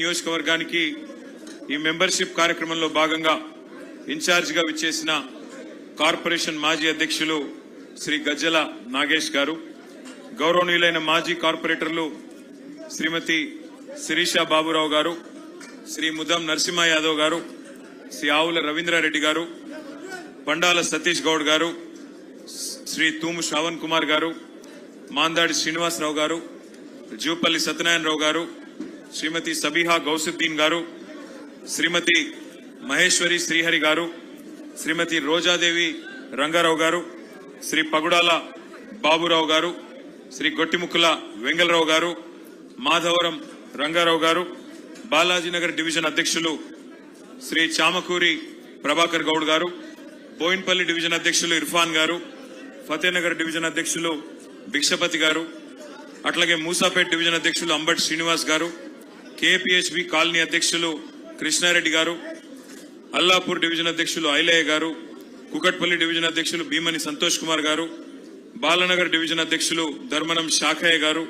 నియోజకవర్గానికి ఈ మెంబర్షిప్ కార్యక్రమంలో భాగంగా ఇన్ఛార్జ్ గా విచ్చేసిన కార్పొరేషన్ మాజీ అధ్యక్షులు శ్రీ గజ్జల నాగేష్ గారు, గౌరవనీయులైన మాజీ కార్పొరేటర్లు శ్రీమతి శిరీష బాబురావు గారు, శ్రీ ముదం నరసింహ యాదవ్ గారు, శ్రీ ఆవుల రవీంద్రారెడ్డి గారు, పండాల సతీష్ గౌడ్ గారు, శ్రీ తూము శ్రావణ్ కుమార్ గారు, మాందాడి శ్రీనివాసరావు గారు, జూపల్లి సత్యనారాయణరావు గారు, శ్రీమతి సబీహా గౌసుద్దీన్ గారు, శ్రీమతి మహేశ్వరి శ్రీహరి గారు, శ్రీమతి రోజాదేవి రంగారావు గారు, శ్రీ పగుడాల బాబురావు గారు, శ్రీ గొట్టిముక్కుల వెంగళరావు గారు, మాధవరం రంగారావు గారు, బాలాజీనగర్ డివిజన్ అధ్యక్షులు శ్రీ చామకూరి ప్రభాకర్ గౌడ్ గారు, బోయిన్పల్లి డివిజన్ అధ్యక్షులు ఇర్ఫాన్ గారు, ఫతేనగర్ డివిజన్ అధ్యక్షులు భిక్షపతి గారు, అట్లాగే మూసాపేట్ డివిజన్ అధ్యక్షులు అంబటి శ్రీనివాస్ గారు, కేపీహెచ్బి కాలనీ అధ్యక్షులు కృష్ణారెడ్డి గారు, అల్లాపూర్ డివిజన్ అధ్యక్షులు ఐలయ్య గారు, కుకట్పల్లి డివిజన్ అధ్యక్షులు భీమని సంతోష్ కుమార్ గారు, బాలనగర్ డివిజన్ అధ్యక్షులు ధర్మనం శాఖయ్య గారు,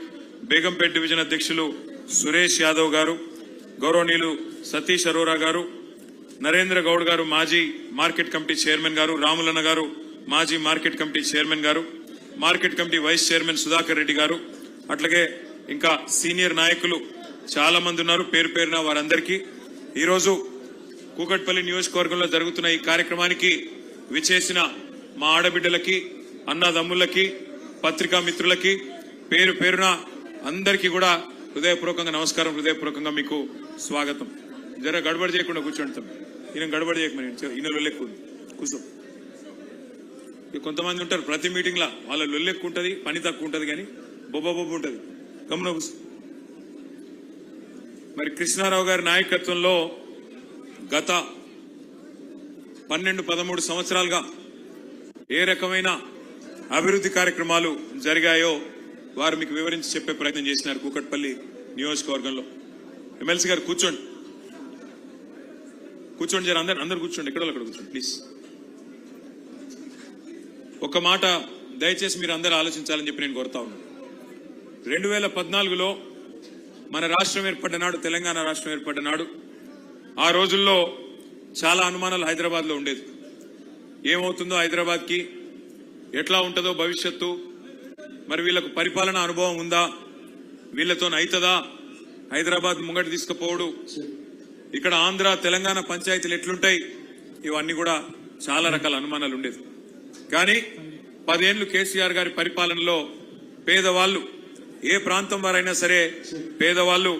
బేగంపేట్ డివిజన్ అధ్యక్షులు సురేష్ యాదవ్ గారు, గౌరవనీయులు సతీష్ అరోరా గారు, నరేంద్ర గౌడ్ గారు మాజీ మార్కెట్ కమిటీ చైర్మన్ గారు, రాములన్న గారు మాజీ మార్కెట్ కమిటీ చైర్మన్ గారు, market committee vice chairman Sudhakar Reddy గారు, అట్లాగే ఇంకా సీనియర్ నాయకులు చాలా మంది ఉన్నారు. పేరు పేరున వారందరికీ ఈరోజు కూకట్పల్లి నియోజకవర్గంలో జరుగుతున్న ఈ కార్యక్రమానికి విచేసిన మా ఆడబిడ్డలకి, అన్నదమ్ములకి, పత్రికా మిత్రులకి పేరు పేరున అందరికీ కూడా హృదయపూర్వకంగా నమస్కారం, హృదయపూర్వకంగా మీకు స్వాగతం. జర గడబడి చేయకుండా కూర్చోండి. ఈయన గడబడి చేయకమని ఈయన లొల్లెక్కు కూర్చో. కొంతమంది ఉంటారు ప్రతి మీటింగ్ లా వాళ్ళ లొల్లెక్కు ఉంటుంది, పని తక్కువ ఉంటుంది, కానీ బొబ్బ ఉంటుంది. గమన కూర్చో. మరి కృష్ణారావు గారి నాయకత్వంలో గత 12-13 సంవత్సరాలుగా ఏ రకమైన అభివృద్ధి కార్యక్రమాలు జరిగాయో వారు మీకు వివరించి చెప్పే ప్రయత్నం చేసినారు. కూకట్పల్లి నియోజకవర్గంలో ఎమ్మెల్సీ గారు కూర్చోండి, జర అందరు కూర్చోండి, ఎక్కడో అక్కడ కూర్చోండి ప్లీజ్. ఒక మాట దయచేసి మీరు అందరూ ఆలోచించాలని చెప్పి నేను కోరుతా ఉన్నాను. 2014లో మన రాష్ట్రం ఏర్పడ్డ నాడు, తెలంగాణ రాష్ట్రం ఏర్పడ్డ నాడు, ఆ రోజుల్లో చాలా అనుమానాలు హైదరాబాద్ లో ఉండేది. ఏమవుతుందో హైదరాబాద్ కి, ఎట్లా ఉంటుందో భవిష్యత్తు, మరి వీళ్ళకు పరిపాలన అనుభవం ఉందా, వీళ్లతో అవుతుందా, హైదరాబాద్ ముంగటి తీసుకుపోవడు, ఇక్కడ ఆంధ్ర తెలంగాణ పంచాయతీలు ఎట్లుంటాయి, ఇవన్నీ కూడా చాలా రకాల అనుమానాలు ఉండేది. కానీ 10 ఏళ్లు కేసీఆర్ గారి పరిపాలనలో పేదవాళ్లు, ఏ ప్రాంతం వారైనా సరే పేదవాళ్లు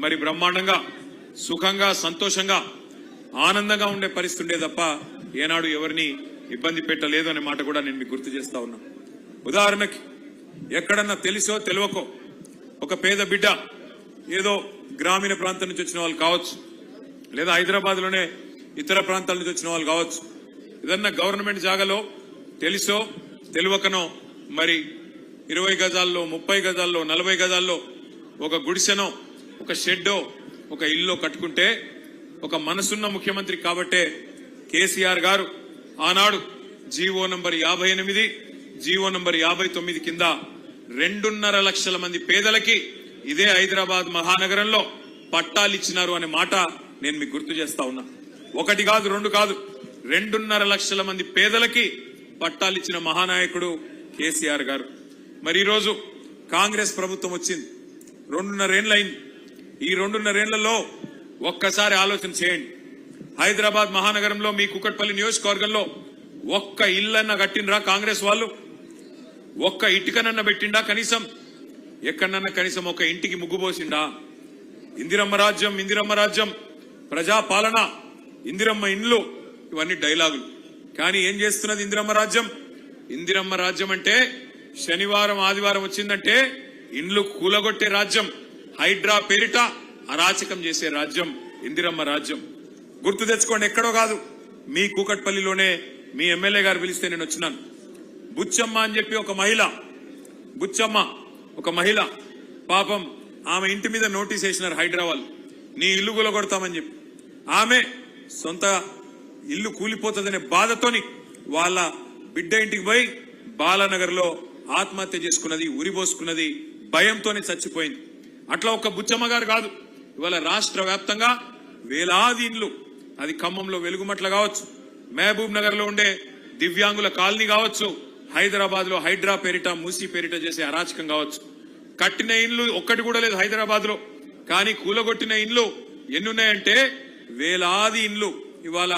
మరి బ్రహ్మాండంగా, సుఖంగా, సంతోషంగా, ఆనందంగా ఉండే పరిస్థితి ఉండే తప్ప ఏనాడు ఎవరిని ఇబ్బంది పెట్టలేదు అనే మాట కూడా నేను మీకు గుర్తు చేస్తా ఉన్నా. ఉదాహరణకి ఎక్కడన్నా తెలిసో తెలియకో ఒక పేద బిడ్డ, ఏదో గ్రామీణ ప్రాంతం నుంచి వచ్చిన వాళ్ళు కావచ్చు, లేదా హైదరాబాద్ లోనే ఇతర ప్రాంతాల నుంచి వచ్చిన వాళ్ళు కావచ్చు, ఏదన్నా గవర్నమెంట్ జాగాలో తెలిసో తెలియకనో మరి 20 గజాల్లో, 30 గజాల్లో, 40 గజాల్లో ఒక గుడిసెనో, ఒక షెడ్డో, ఒక ఇల్లు కట్టుకుంటే ఒక మనసున్న ముఖ్యమంత్రి కాబట్టే కేసీఆర్ గారు ఆనాడు జీవో నంబర్ 58, జీవో నంబర్ 59 కింద 2.5 లక్షల మంది పేదలకి ఇదే హైదరాబాద్ మహానగరంలో పట్టాలిచ్చినారు అనే మాట నేను మీకు గుర్తు చేస్తా ఉన్నా. 1 కాదు, 2 కాదు, 2.5 లక్షల మంది పేదలకి పట్టాలిచ్చిన మహానాయకుడు కేసీఆర్ గారు. మరి ఈరోజు కాంగ్రెస్ ప్రభుత్వం వచ్చింది, 2.5 ఏళ్ళు అయింది. ఈ 2.5 ఏళ్లలో ఒక్కసారి ఆలోచన చేయండి. హైదరాబాద్ మహానగరంలో మీ కూకట్పల్లి నియోజకవర్గంలో ఒక్క ఇల్లన్న కట్టినరా కాంగ్రెస్ వాళ్ళు? ఒక్క ఇటుకనన్న పెట్టిండా? కనీసం ఎక్కడన్నా కనీసం ఒక ఇంటికి ముగ్గుపోసిండా? ఇందిరమ్మ రాజ్యం, ఇందిరమ్మ రాజ్యం, ప్రజాపాలన, ఇందిరమ్మ ఇండ్లు, ఇవన్నీ డైలాగులు. కానీ ఏం చేస్తున్నది ఇందిరమ్మ రాజ్యం? ఇందిరమ్మ రాజ్యం అంటే శనివారం ఆదివారం వచ్చిందంటే ఇండ్లు కూలగొట్టే రాజ్యం, హైడ్రా పేరిట అరాచకం చేసే రాజ్యం ఇందిరమ్మ రాజ్యం. గుర్తు తెచ్చుకోండి, ఎక్కడో కాదు, మీ కూకట్పల్లిలోనే మీ ఎమ్మెల్యే గారు పిలిస్తే నేను వచ్చినాను. బుచ్చమ్మ అని చెప్పి ఒక మహిళ, బుచ్చమ్మ ఒక మహిళ, పాపం ఆమె ఇంటి మీద నోటీస్ వేసినారు హైదరాబాద్, నీ ఇల్లు కూలగొడతామని చెప్పి. ఆమె సొంత ఇల్లు కూలిపోతుందనే బాధతోని వాళ్ళ బిడ్డ ఇంటికి పోయి బాలానగర్ లో ఆత్మహత్య చేసుకున్నది, ఉరిపోసుకున్నది, భయంతోనే చచ్చిపోయింది. అట్లా ఒక బుచ్చమ్మ గారు కాదు, ఇవాళ రాష్ట్ర వ్యాప్తంగా వేలాది ఇండ్లు, అది ఖమ్మంలో వెలుగుమట్ల కావచ్చు, మహబూబ్ నగర్ లో ఉండే దివ్యాంగుల కాలనీ కావచ్చు, హైదరాబాద్ లో హైడ్రా పేరిట మూసీ పేరిట చేసే అరాచకం కావచ్చు. కట్టిన ఇండ్లు ఒక్కటి కూడా లేదు హైదరాబాద్ లో, కానీ కూలగొట్టిన ఇండ్లు ఎన్నున్నాయంటే వేలాది ఇండ్లు. ఇవాళ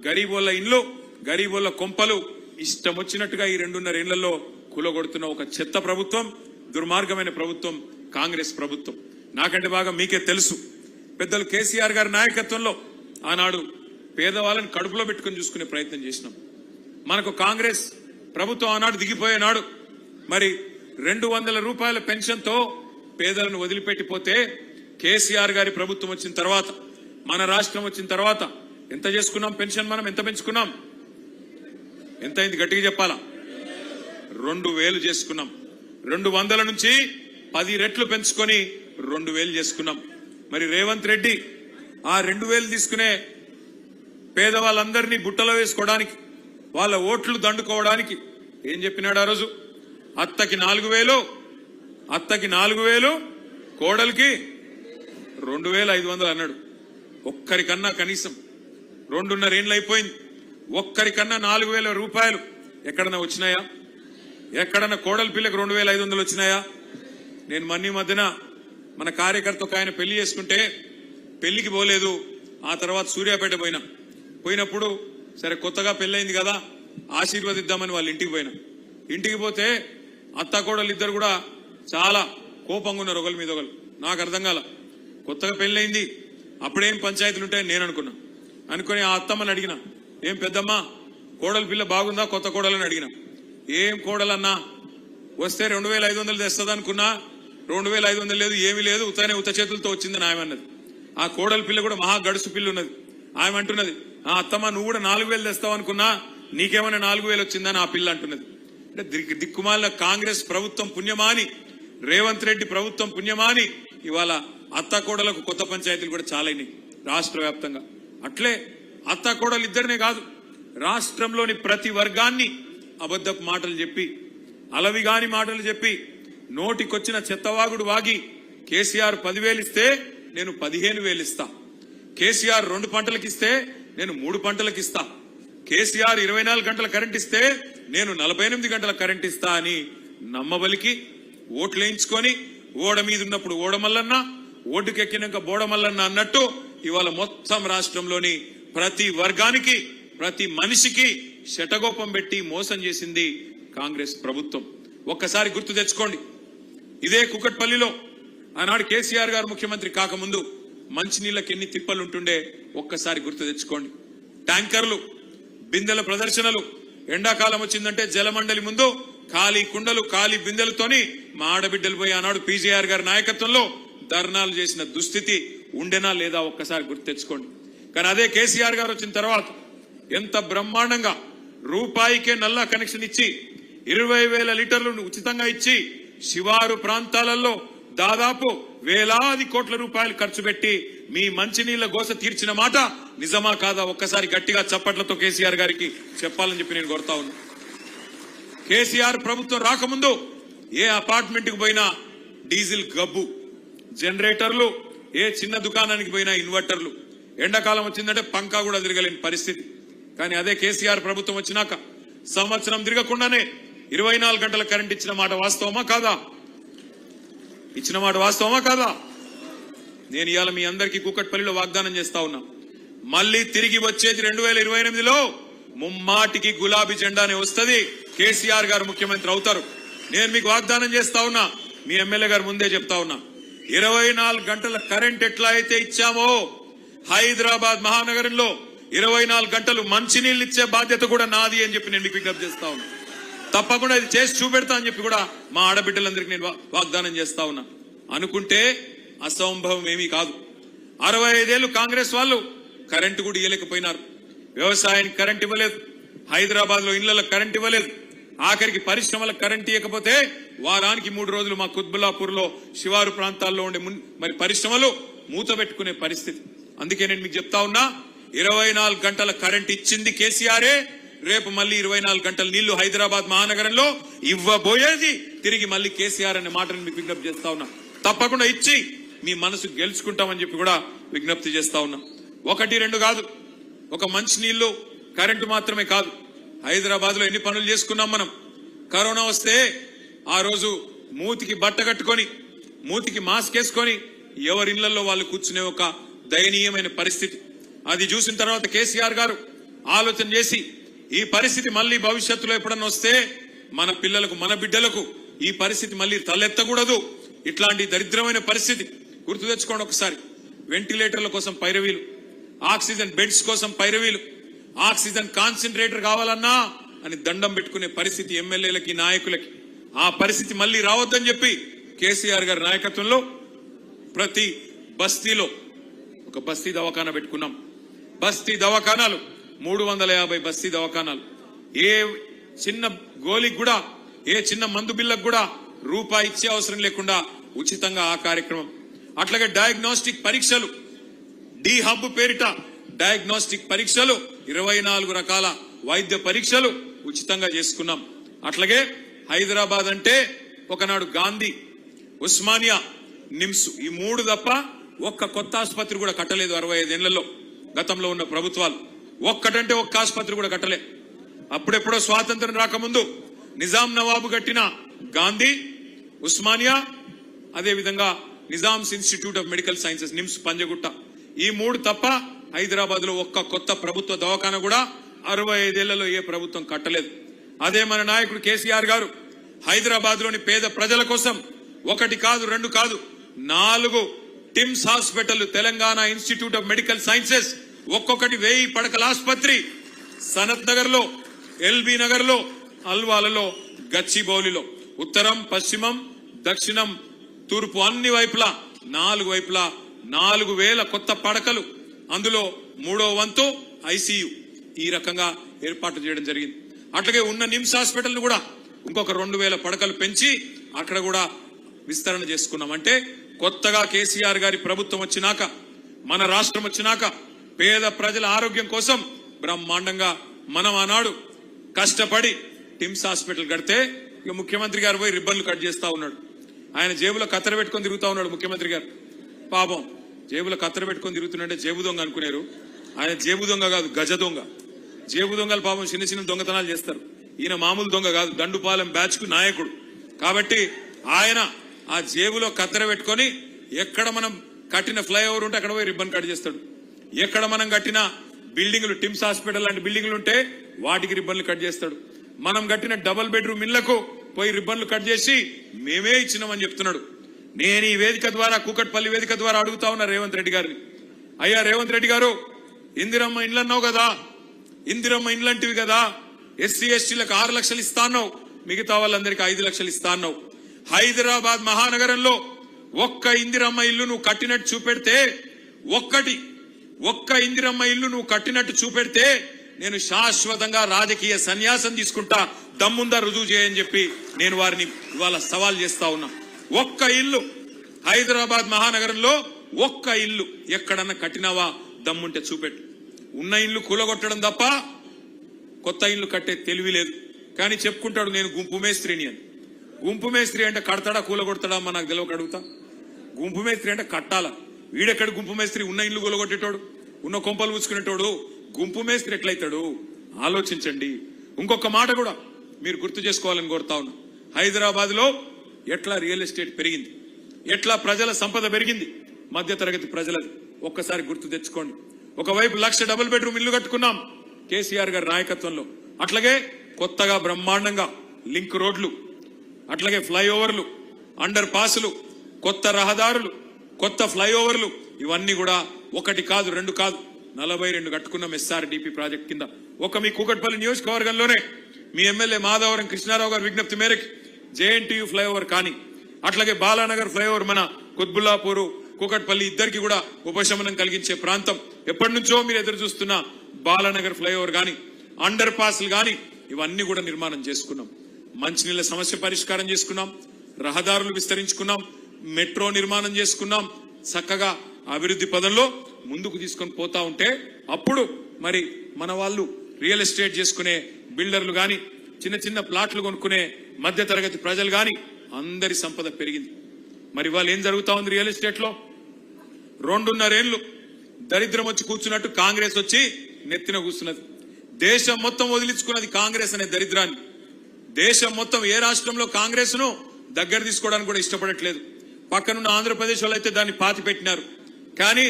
గరీబోళ్ళ ఇండ్లు, గరీబోళ్ళ కొంపలు ఇష్టం వచ్చినట్టుగా ఈ 2.5 ఏళ్లలో కూలగొడుతున్న ఒక చెత్త ప్రభుత్వం, దుర్మార్గమైన ప్రభుత్వం కాంగ్రెస్ ప్రభుత్వం. నాకంటే బాగా మీకే తెలుసు, పెద్దలు కేసీఆర్ గారి నాయకత్వంలో ఆనాడు పేదవాళ్ళని కడుపులో పెట్టుకుని చూసుకునే ప్రయత్నం చేసినాం. మనకు కాంగ్రెస్ ప్రభుత్వం ఆనాడు దిగిపోయే నాడు మరి 200 రూపాయల పెన్షన్తో పేదలను వదిలిపెట్టిపోతే కేసీఆర్ గారి ప్రభుత్వం వచ్చిన తర్వాత, మన రాష్ట్రం వచ్చిన తర్వాత ఎంత చేసుకున్నాం పెన్షన్? మనం ఎంత పెంచుకున్నాం? ఎంత అయింది గట్టిగా చెప్పాలా? 2000 చేసుకున్నాం. 200 నుంచి 10 రెట్లు పెంచుకొని 2000 చేసుకున్నాం. మరి రేవంత్ రెడ్డి ఆ 2000 తీసుకునే పేదవాళ్ళందరినీ బుట్టలో వేసుకోవడానికి, వాళ్ళ ఓట్లు దండుకోవడానికి ఏం చెప్పినాడు ఆ రోజు? అత్తకి 4000, కోడలికి 2500 అన్నాడు. ఒక్కరికన్నా కనీసం 2.5 ఏళ్ళు అయిపోయింది, ఒక్కరికన్నా 4000 రూపాయలు ఎక్కడన్నా వచ్చినాయా? ఎక్కడన్నా కోడలి పిల్లకి 2500 వచ్చినాయా? నేను మధ్యన మన కార్యకర్త ఒక ఆయన పెళ్లి చేసుకుంటే పెళ్లికి పోలేదు, ఆ తర్వాత సూర్యాపేట పోయినప్పుడు సరే కొత్తగా పెళ్ళైంది కదా ఆశీర్వదిద్దామని వాళ్ళ ఇంటికి పోయినా. ఇంటికి పోతే అత్త కోడలు ఇద్దరు కూడా చాలా కోపంగా ఉన్నారు ఒకరి మీద ఒకరు. నాకు అర్థం కాల, కొత్తగా పెళ్ళైంది అప్పుడేం పంచాయతీలు ఉంటాయని నేను అనుకుని ఆ అత్తమ్మని అడిగిన, ఏం పెద్దమ్మా కోడలి పిల్ల బాగుందా కొత్త కోడలని అడిగిన. ఏం కోడలన్నా వస్తే 2500 తెస్తుంది అనుకున్నా, 2500 లేదు, ఏమీ లేదు, ఉత్త చేతులతో వచ్చిందని ఆమె అన్నది. ఆ కోడలి పిల్ల కూడా మహా గడుసు పిల్ల ఉన్నది. ఆమె అంటున్నది, ఆ అత్తమ్మ నువ్వు కూడా 4000 తెస్తావు అనుకున్నా, నీకేమైనా 4000 వచ్చిందని ఆ పిల్ల అంటున్నది. అంటే దిక్కుమాలిన కాంగ్రెస్ ప్రభుత్వం పుణ్యమాని, రేవంత్ రెడ్డి ప్రభుత్వం పుణ్యమాని ఇవాళ అత్త కోడలకు కొత్త పంచాయతీలు కూడా చాలా అయినాయి రాష్ట్ర వ్యాప్తంగా. అట్లే అత్త కోడలు ఇద్దరినే కాదు, రాష్ట్రంలోని ప్రతి వర్గాన్ని అబద్ధపు మాటలు చెప్పి, అలవిగాని మాటలు చెప్పి, నోటికొచ్చిన చెత్తవాగుడు వాగి కేసీఆర్ 10,000 ఇస్తే నేను 15,000 ఇస్తా, కేసీఆర్ 2 పంటలకు ఇస్తే నేను 3 పంటలకు ఇస్తా, కేసీఆర్ 24 గంటల కరెంట్ ఇస్తే నేను 48 గంటల కరెంట్ ఇస్తా అని నమ్మబలికి ఓట్లేయించుకొని, ఓడ మీద ఉన్నప్పుడు ఓడమల్లన్న, ఓటుకెక్కినాక బోడమల్లన్న అన్నట్టు ఇవాళ మొత్తం రాష్ట్రంలోని ప్రతి వర్గానికి, ప్రతి మనిషికి శటగోపం పెట్టి మోసం చేసింది కాంగ్రెస్ ప్రభుత్వం. ఒక్కసారి గుర్తు తెచ్చుకోండి, ఇదే కుకట్పల్లిలో ఆనాడు కేసీఆర్ గారు ముఖ్యమంత్రి కాకముందు మంచినీళ్ళకి ఎన్ని తిప్పలుంటుండే ఒక్కసారి గుర్తు తెచ్చుకోండి. ట్యాంకర్లు, బిందెల ప్రదర్శనలు, ఎండాకాలం వచ్చిందంటే జలమండలి ముందు ఖాళీ కుండలు, ఖాళీ బిందెలతోని మా ఆడబిడ్డలు పోయి ఆనాడు పీజేఆర్ గారి నాయకత్వంలో ధర్నాలు చేసిన దుస్థితి ఉండేనా లేదా ఒక్కసారి గుర్తు తెచ్చుకోండి. కానీ అదే కేసీఆర్ గారు వచ్చిన తర్వాత ఎంత బ్రహ్మాండంగా రూపాయికే నల్లా కనెక్షన్ ఇచ్చి 20,000 లీటర్లు ఉచితంగా ఇచ్చి శివారు ప్రాంతాలలో దాదాపు వేలాది కోట్ల రూపాయలు ఖర్చు పెట్టి మీ మంచినీళ్ల గోస తీర్చిన మాట నిజమా కాదా ఒక్కసారి గట్టిగా చప్పట్లతో కేసీఆర్ గారికి చెప్పాలని చెప్పి నేను కోరుతా ఉన్నా. కేసీఆర్ ప్రభుత్వం రాకముందు ఏ అపార్ట్మెంట్ కు పోయినా డీజిల్ గబ్బు, జనరేటర్లు, ఏ చిన్న దుకాణానికి పోయినా ఇన్వర్టర్లు, ఎండాకాలం వచ్చిందంటే పంకా కూడా తిరగలేని పరిస్థితి. కానీ అదే కేసీఆర్ ప్రభుత్వం వచ్చినాక సంవత్సరం తిరగకుండానే 24 గంటల కరెంట్ ఇచ్చిన మాట వాస్తవమా కాదా? ఇచ్చిన మాట వాస్తవమా కాదా? నేను ఇవాళ మీ అందరికీ కూకట్పల్లిలో వాగ్దానం చేస్తా ఉన్నా, మళ్ళీ తిరిగి వచ్చేది 2028లో ముమ్మాటికి గులాబీ జెండానే వస్తుంది, కేసీఆర్ గారు ముఖ్యమంత్రి అవుతారు. నేను మీకు వాగ్దానం చేస్తా ఉన్నా, మీ ఎమ్మెల్యే గారు ముందే చెప్తా ఉన్నా, 24 గంటల కరెంట్ ఎట్లా అయితే ఇచ్చామో హైదరాబాద్ మహానగరంలో 24 గంటలు మంచినీళ్ళు ఇచ్చే బాధ్యత కూడా నాది అని చెప్పి నేను మీకు విజ్ఞప్తి చేస్తా ఉన్నా. తప్పకుండా ఇది చేసి చూపెడతా అని చెప్పి కూడా మా ఆడబిడ్డలందరికీ నేను వాగ్దానం చేస్తా ఉన్నా. అనుకుంటే అసంభవం ఏమీ కాదు. 65 ఏళ్లు కాంగ్రెస్ వాళ్ళు కరెంటు కూడా ఇవ్వలేకపోయినారు. వ్యవసాయానికి కరెంట్ ఇవ్వలేదు, హైదరాబాద్ లో ఇళ్లకు కరెంట్ ఇవ్వలేదు, ఆఖరికి పరిశ్రమలకు కరెంట్ ఇవ్వకపోతే వారానికి 3 రోజులు మా కుత్బుల్లాపూర్ లో శివారు ప్రాంతాల్లో ఉండే మరి పరిశ్రమలు మూత పెట్టుకునే పరిస్థితి. అందుకే నేను మీకు చెప్తా ఉన్నా, 24 గంటల కరెంట్ ఇచ్చింది కేసీఆరే, రేపు మళ్ళీ 24 గంటల నీళ్లు హైదరాబాద్ మహానగరంలో ఇవ్వబోయేది తిరిగి మళ్ళీ కేసీఆర్ అనే మాటను మీకు విజ్ఞప్తి చేస్తా ఉన్నా. తప్పకుండా ఇచ్చి మీ మనసు గెలుచుకుంటామని చెప్పి కూడా విజ్ఞప్తి చేస్తా ఉన్నాం. 1, 2 కాదు, ఒక మంచినీళ్లు కరెంటు మాత్రమే కాదు, హైదరాబాద్ లో ఎన్ని పనులు చేసుకున్నాం మనం. కరోనా వస్తే ఆ రోజు మూతికి బట్ట కట్టుకొని మూతికి మాస్క్ వేసుకొని ఎవరి ఇళ్లలో వాళ్ళు కూర్చునే ఒక దయనీయమైన పరిస్థితి. అది చూసిన తర్వాత కేసీఆర్ గారు ఆలోచన చేసి ఈ పరిస్థితి మళ్ళీ భవిష్యత్తులో ఎప్పుడన్నా వస్తే మన పిల్లలకు మన బిడ్డలకు ఈ పరిస్థితి మళ్ళీ తలెత్తకూడదు. ఇట్లాంటి దరిద్రమైన పరిస్థితి గుర్తు తెచ్చుకోండి ఒకసారి. వెంటిలేటర్ల కోసం పైరవీలు, ఆక్సిజన్ బెడ్స్ కోసం పైరవీలు, ఆక్సిజన్ కాన్సన్ట్రేటర్ కావాలన్నా అని దండం పెట్టుకునే పరిస్థితి ఎమ్మెల్యేలకి నాయకులకి. ఆ పరిస్థితి మళ్ళీ రావద్దని చెప్పి కేసీఆర్ గారి నాయకత్వంలో ప్రతి బస్తీలో ఒక బస్తీ దవాఖానా పెట్టుకున్నాం. బస్తీ దవాఖానాలు 350 బస్తీ దవాఖానాలు. ఏ చిన్న గోలికి కూడా, ఏ చిన్న మందు బిల్లకు కూడా రూపాయి ఇచ్చే అవసరం లేకుండా ఉచితంగా ఆ కార్యక్రమం. అట్లాగే డయాగ్నోస్టిక్ పరీక్షలు, డి హబ్ పేరిట డయాగ్నోస్టిక్ పరీక్షలు, 24 రకాల వైద్య పరీక్షలు ఉచితంగా చేసుకున్నాం. అట్లాగే హైదరాబాద్ అంటే ఒకనాడు గాంధీ, ఉస్మానియా, నిమ్స్ ఈ 3 తప్ప ఒక్క కొత్త ఆసుపత్రి కూడా కట్టలేదు 65 ఏళ్లలో గతంలో ఉన్న ప్రభుత్వాలు. ఒక్కటంటే ఒక్క ఆసుపత్రి కూడా కట్టలే. అప్పుడెప్పుడో స్వాతంత్రం రాకముందు నిజాం నవాబు కట్టిన గాంధీ, ఉస్మానియా, అదేవిధంగా Nizam's institute of medical sciences NIMS Panjagutta, ఈ 3 తప్ప హైదరాబాద్ లో ఒక్క కొత్త ప్రభుత్వ దవాఖాన కూడా 65 ఏళ్లలో ఏ ప్రభుత్వం కట్టలేదు. అదే మన నాయకుడు కేసీఆర్ గారు హైదరాబాద్ లోని పేద ప్రజల కోసం 1 కాదు 2 కాదు 4 TIMS hospital, Telangana institute of medical sciences, ఒక్కొక్కటి 1000 పడకల ఆసుపత్రి సనత్ నగర్ లో, ఎల్బీ నగర్ లో, అల్వాలలో, గచ్చిబౌలిలో, ఉత్తరం, పశ్చిమం, దక్షిణం, తూర్పు అన్ని వైపులా 4 వైపులా 4000 కొత్త పడకలు, అందులో 3వ వంతు ఐసీయూ, ఈ రకంగా ఏర్పాటు చేయడం జరిగింది. అట్లాగే ఉన్న నిమ్స్ హాస్పిటల్ ను కూడా ఇంకొక 2000 పడకలు పెంచి అక్కడ కూడా విస్తరణ చేసుకున్నాం. అంటే కొత్తగా కేసీఆర్ గారి ప్రభుత్వం వచ్చినాక, మన రాష్ట్రం వచ్చినాక పేద ప్రజల ఆరోగ్యం కోసం బ్రహ్మాండంగా మనం ఆనాడు కష్టపడి టిమ్స్ హాస్పిటల్ కడితే ఇక ముఖ్యమంత్రి గారు పోయి రిబ్బన్లు కట్ చేస్తా ఉన్నాడు. ఆయన జేబులో కత్తెర పెట్టుకొని తిరుగుతా ఉన్నాడు ముఖ్యమంత్రి గారు. పాపం జేబులో కత్తెర పెట్టుకొని తిరుగుతుంటే జేబు దొంగ అనుకునేరు. ఆయన జేబు దొంగ కాదు, గజ దొంగ. జేబు దొంగలు పాపం చిన్న చిన్న దొంగతనాలు చేస్తారు. ఈయన మామూలు దొంగ కాదు, దండుపాలెం బ్యాచ్ కు నాయకుడు. కాబట్టి ఆయన ఆ జేబులో కత్తెర పెట్టుకొని ఎక్కడ మనం కట్టిన ఫ్లైఓవర్ ఉంటే అక్కడ పోయి రిబ్బన్ కట్ చేస్తాడు. ఎక్కడ మనం కట్టిన బిల్డింగ్లు, టిమ్స్ హాస్పిటల్ లాంటి బిల్డింగ్లు ఉంటే వాటికి రిబ్బన్లు కట్ చేస్తాడు. మనం కట్టిన డబుల్ బెడ్రూమ్ ఇళ్లకు పోయి రిబ్బన్లు కట్ చేసి మేమే ఇచ్చినామని చెప్తున్నాడు. నేను ఈ వేదిక ద్వారా, కూకట్పల్లి వేదిక ద్వారా అడుగుతా ఉన్నా రేవంత్ రెడ్డి గారిని, అయ్యా రేవంత్ రెడ్డి గారు, ఇందిరమ్మ ఇండ్లు అన్నావు కదా, ఇందిరమ్మ ఇండ్లంటివి కదా, ఎస్సీ ఎస్టీలకు 6 లక్షలు ఇస్తా అన్నావు, మిగతా వాళ్ళందరికీ 5 లక్షలు ఇస్తా అన్నావు. హైదరాబాద్ మహానగరంలో ఒక్క ఇందిరమ్మ ఇల్లు నువ్వు కట్టినట్టు చూపెడితే, ఒక్క ఇందిరమ్మ ఇల్లు నువ్వు కట్టినట్టు చూపెడితే నేను శాశ్వతంగా రాజకీయ సన్యాసం తీసుకుంటా, దమ్ముందా రుజువు చేయని చెప్పి నేను వారిని ఇవాళ సవాల్ చేస్తా ఉన్నా. ఒక్క ఇల్లు హైదరాబాద్ మహానగరంలో ఒక్క ఇల్లు ఎక్కడన్నా కట్టినావా దమ్ముంటే చూపెట్టు. ఉన్న ఇల్లు కూలగొట్టడం తప్ప కొత్త ఇల్లు కట్టే తెలివి లేదు. కానీ చెప్పుకుంటాడు నేను గుంపు మేస్త్రిని అని. గుంపు మేస్త్రి అంటే కడతాడా కూలగొడతాడా అమ్మా నాకు తెలియక అడుగుతా. గుంపు మేస్త్రి అంటే కట్టాలా? వీడెక్కడ గుంపు మేస్త్రి? ఉన్న ఇల్లు కూలగొట్టేటోడు, ఉన్న కొంపలు పూసుకునేటోడు గుంపు మేస్త్రి ఎట్లయితాడు? ఆలోచించండి. ఇంకొక మాట కూడా మీరు గుర్తు చేసుకోవాలని కోరుతా ఉన్నా. హైదరాబాద్ లో ఎట్లా రియల్ ఎస్టేట్ పెరిగింది, ఎట్లా ప్రజల సంపద పెరిగింది, మధ్యతరగతి ప్రజలది ఒక్కసారి గుర్తు తెచ్చుకోండి. ఒకవైపు 1 లక్ష డబుల్ బెడ్రూమ్ ఇల్లు కట్టుకున్నాం కేసీఆర్ గారి నాయకత్వంలో. అట్లాగే కొత్తగా బ్రహ్మాండంగా లింక్ రోడ్లు, అట్లాగే ఫ్లైఓవర్లు, అండర్ పాసులు, కొత్త రహదారులు, కొత్త ఫ్లైఓవర్లు, ఇవన్నీ కూడా 1 కాదు 2 కాదు 42 కట్టుకున్నాం ఎస్ఆర్డిపి ప్రాజెక్ట్ కింద. మీ కూకట్పల్లి నియోజకవర్గంలోనే మీ ఎమ్మెల్యే మాధవరం కృష్ణారావు గారి విజ్ఞప్తి మేరకు జేఎన్టీయూ ఫ్లైఓవర్ కానీ, అట్లాగే బాలానగర్ ఫ్లైఓవర్ మన కుత్బుల్లాపూర్, కూకట్పల్లి ఇద్దరికి కూడా ఉపశమనం కలిగించే ప్రాంతం, ఎప్పటి నుంచో మీరు ఎదురు చూస్తున్న బాలానగర్ ఫ్లైఓవర్ గాని, అండర్ పాస్లు గాని, ఇవన్నీ కూడా నిర్మాణం చేసుకున్నాం. మంచినీళ్ల సమస్య పరిష్కారం చేసుకున్నాం, రహదారులు విస్తరించుకున్నాం, మెట్రో నిర్మాణం చేసుకున్నాం. చక్కగా అభివృద్ధి పదంలో ముందుకు తీసుకొని పోతా ఉంటే అప్పుడు మరి మన వాళ్ళు రియల్ ఎస్టేట్ చేసుకునే బిల్డర్లు గాని, చిన్న చిన్న ప్లాట్లు కొనుక్కునే మధ్య తరగతి ప్రజలు గాని అందరి సంపద పెరిగింది. మరి వాళ్ళు ఏం జరుగుతా ఉంది రియల్ ఎస్టేట్ లో? 2.5 ఏళ్లు దరిద్రం వచ్చి కూర్చున్నట్టు కాంగ్రెస్ వచ్చి నెత్తిన కూర్చున్నది. దేశం మొత్తం వదిలించుకున్నది కాంగ్రెస్ అనే దరిద్రాన్ని. దేశం మొత్తం ఏ రాష్ట్రంలో కాంగ్రెస్ ను దగ్గర తీసుకోవడానికి కూడా ఇష్టపడట్లేదు. పక్కనున్న ఆంధ్రప్రదేశ్ వాళ్ళు అయితే దాన్ని పాతి పెట్టినారు. కానీ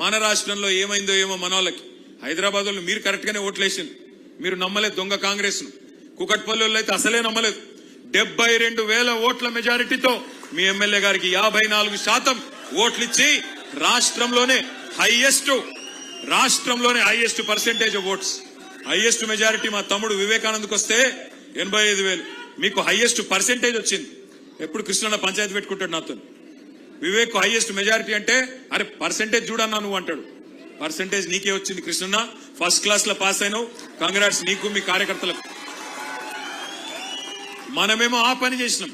మన రాష్ట్రంలో ఏమైందో ఏమో మన వాళ్ళకి. హైదరాబాద్ వాళ్ళు మీరు కరెక్ట్ గానే ఓట్లేసింది, మీరు నమ్మలేదు దొంగ కాంగ్రెస్ ను. కుకట్పల్లి వాళ్ళు అయితే అసలే నమ్మలేదు. 72,000 ఓట్ల మెజారిటీతో మీ ఎమ్మెల్యే గారికి 54% ఓట్లు ఇచ్చి రాష్ట్రంలోనే highest percentage of votes, highest majority మా తమ్ముడు వివేకానంద్కి వస్తే 85,000, మీకు హైయెస్ట్ పర్సెంటేజ్ వచ్చింది. ఎప్పుడు కృష్ణన్న పంచాయతీ పెట్టుకుంటాడు నాతో. వివేక్ హైయెస్ట్ మెజారిటీ అంటే అరే పర్సెంటేజ్ చూడన్నా నువ్వు అంటాడు. పర్సెంటేజ్ నీకే వచ్చింది కృష్ణన్న, ఫస్ట్ క్లాస్ లో పాస్ అయినావు, కంగ్రాట్స్ నీకు మీ కార్యకర్తలకు. మనమేమో ఆ పని చేసినాం,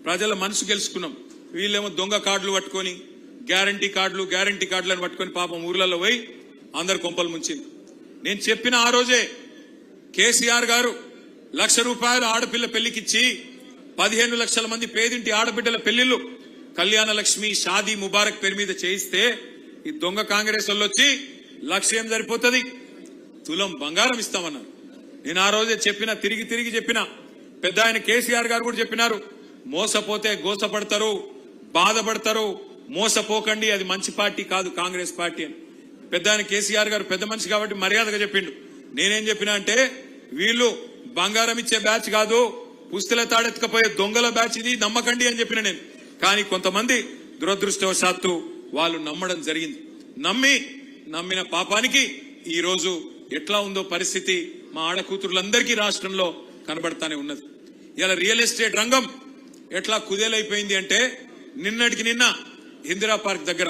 ప్రజల మనసు గెలుచుకున్నాం. వీళ్ళేమో దొంగ కార్డులు పట్టుకొని గ్యారంటీ కార్డులను పట్టుకొని పాపం ఊర్లలో పోయి అందరు కొంపలు ముంచింది. నేను చెప్పిన ఆ రోజే కేసీఆర్ గారు ₹1,00,000 ఆడపిల్ల పెళ్లికిచ్చి 15 లక్షల మంది పేదింటి ఆడబిడ్డల పెళ్లిళ్లు కళ్యాణ లక్ష్మి షాదీ ముబారక్ పేరు మీద చేయిస్తే ఈ దొంగ కాంగ్రెస్ వాళ్ళు వచ్చి లక్ష్యం సరిపోతుంది, తులం బంగారం ఇస్తామన్నారు. నేను ఆ రోజే చెప్పిన, తిరిగి చెప్పిన. పెద్ద ఆయన కేసీఆర్ గారు కూడా చెప్పినారు, మోసపోతే గోసపడతారు, బాధపడతారు, మోసపోకండి, అది మంచి పార్టీ కాదు కాంగ్రెస్ పార్టీ అని. పెద్ద ఆయన కేసీఆర్ గారు పెద్ద మనిషి కాబట్టి మర్యాదగా చెప్పిండు. నేనేం చెప్పినా అంటే వీళ్ళు బంగారం ఇచ్చే బ్యాచ్ కాదు, పుస్తల తాడెత్తుకపోయే దొంగల బ్యాచ్ ఇది, నమ్మకండి అని చెప్పిన నేను. కానీ కొంతమంది దురదృష్టవశాత్తు వాళ్ళు నమ్మడం జరిగింది. నమ్మిన పాపానికి ఈ రోజు ఎట్లా ఉందో పరిస్థితి మా ఆడకూతురులందరికీ రాష్ట్రంలో కనబడతానే ఉన్నది. ఇలా రియల్ ఎస్టేట్ రంగం ఎట్లా కుదేలైపోయింది అంటే నిన్నటికి నిన్న ఇందిరా పార్క్ దగ్గర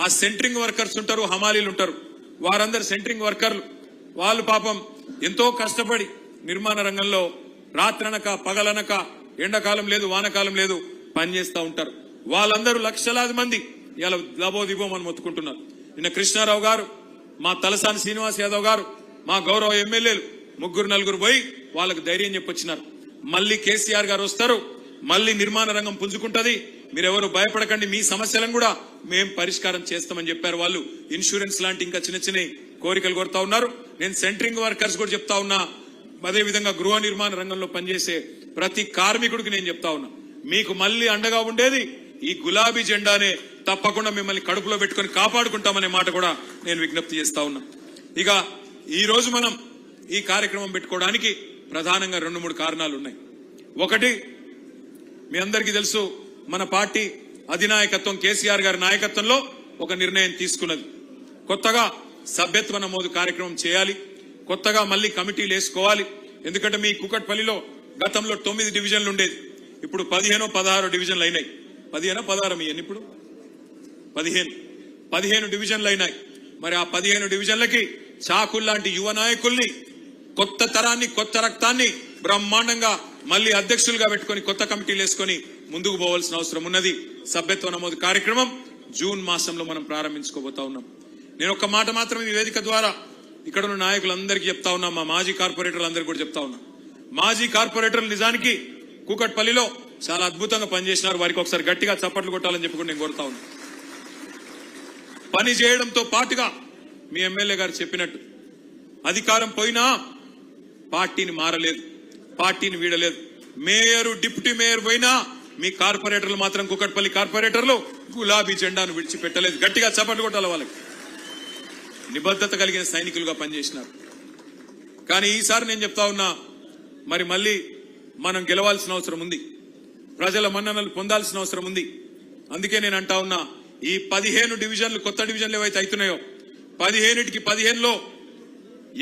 ఆ సెంట్రింగ్ వర్కర్స్ ఉంటారు, హమాలీలు ఉంటారు, వారందరు సెంట్రింగ్ వర్కర్లు. వాళ్ళు పాపం ఎంతో కష్టపడి నిర్మాణ రంగంలో రాత్రనక పగలనక ఎండాకాలం లేదు వానకాలం లేదు పనిచేస్తూ ఉంటారు. వాళ్ళందరూ లక్షలాది మంది ఇలా లబోదిబోమని మొత్తుకుంటున్నారు. నిన్న కృష్ణారావు గారు, మా తలసాని శ్రీనివాస్ యాదవ్ గారు, మా గౌరవ ఎమ్మెల్యేలు 3-4 పోయి వాళ్ళకు ధైర్యం చెప్పొచ్చినారు. మళ్ళీ కేసీఆర్ గారు వస్తారు, మళ్ళీ నిర్మాణ రంగం పుంజుకుంటది, మీరెవరు భయపడకండి, మీ సమస్యలను కూడా మేం పరిష్కారం చేస్తామని చెప్పారు. వాళ్ళు ఇన్సూరెన్స్ లాంటి ఇంకా చిన్న కోరికలు కోరుతా ఉన్నారు. నేను సెంట్రింగ్ వర్కర్స్ కూడా చెప్తా ఉన్నా, అదే విధంగా గృహ నిర్మాణ రంగంలో పనిచేసే ప్రతి కార్మికుడికి నేను చెప్తా ఉన్నా, మీకు మళ్ళీ అండగా ఉండేది ఈ గులాబీ జెండానే, తప్పకుండా మిమ్మల్ని కడుపులో పెట్టుకొని కాపాడుకుంటామనే మాట కూడా నేను విజ్ఞప్తి చేస్తా ఉన్నా. ఇక ఈ రోజు మనం ఈ కార్యక్రమం పెట్టుకోవడానికి ప్రధానంగా 2-3 కారణాలు ఉన్నాయి. ఒకటి, మీ అందరికీ తెలుసు, మన పార్టీ అధినాయకత్వం కేసీఆర్ గారి నాయకత్వంలో ఒక నిర్ణయం తీసుకున్నది. కొత్తగా సభ్యత్వ నమోదు కార్యక్రమం చేయాలి, కొత్తగా మళ్ళీ కమిటీలు వేసుకోవాలి. ఎందుకంటే మీ కుకట్పల్లిలో గతంలో 9 డివిజన్లు ఉండేది, ఇప్పుడు 15-16 డివిజన్లు అయినాయి. 15-16 ఎన్ని ఇప్పుడు 15 డివిజన్లు అయినాయి. మరి ఆ 15 డివిజన్లకి చాకుల్లాంటి యువ నాయకుల్ని, కొత్త తరాన్ని, కొత్త రక్తాన్ని బ్రహ్మాండంగా మళ్ళీ అధ్యక్షులుగా పెట్టుకుని కొత్త కమిటీలు వేసుకుని ముందుకు పోవాల్సిన అవసరం ఉన్నది. సభ్యత్వ నమోదు కార్యక్రమం జూన్ మాసంలో మనం ప్రారంభించుకోబోతా ఉన్నాం. నేను ఒక్క మాట మాత్రం ఈ వేదిక ద్వారా ఇక్కడ ఉన్న నాయకులందరికీ చెప్తా ఉన్నా, మా మాజీ కార్పొరేటర్లందరికీ కూడా చెప్తా ఉన్నా, మాజీ కార్పొరేటర్లు నిజానికి కూకట్పల్లిలో చాలా అద్భుతంగా పనిచేసినారు. వారికి ఒకసారి గట్టిగా చప్పట్లు కొట్టాలని చెప్పుకుని నేను కోరుతా ఉన్నా. పని చేయడంతో పాటుగా మీ ఎమ్మెల్యే గారు చెప్పినట్టు అధికారం పోయినా పార్టీని మారలేదు, పార్టీని వీడలేదు. మేయరు, డిప్యూటీ మేయర్ పోయినా మీ కార్పొరేటర్లు మాత్రం, కుకట్పల్లి కార్పొరేటర్లు గులాబీ జెండాను విడిచిపెట్టలేదు. గట్టిగా చప్పట్లు కొట్టాలి. వాళ్ళకి నిబద్ధత కలిగిన సైనికులుగా పనిచేసినారు. కానీ ఈసారి నేను చెప్తా ఉన్నా, మరి మళ్ళీ మనం గెలవాల్సిన అవసరం ఉంది, ప్రజల మన్ననలు పొందాల్సిన అవసరం ఉంది. అందుకే నేను అంటా ఉన్నా, ఈ 15 డివిజన్లు, కొత్త డివిజన్లు ఏవైతే అవుతున్నాయో 15కి 15లో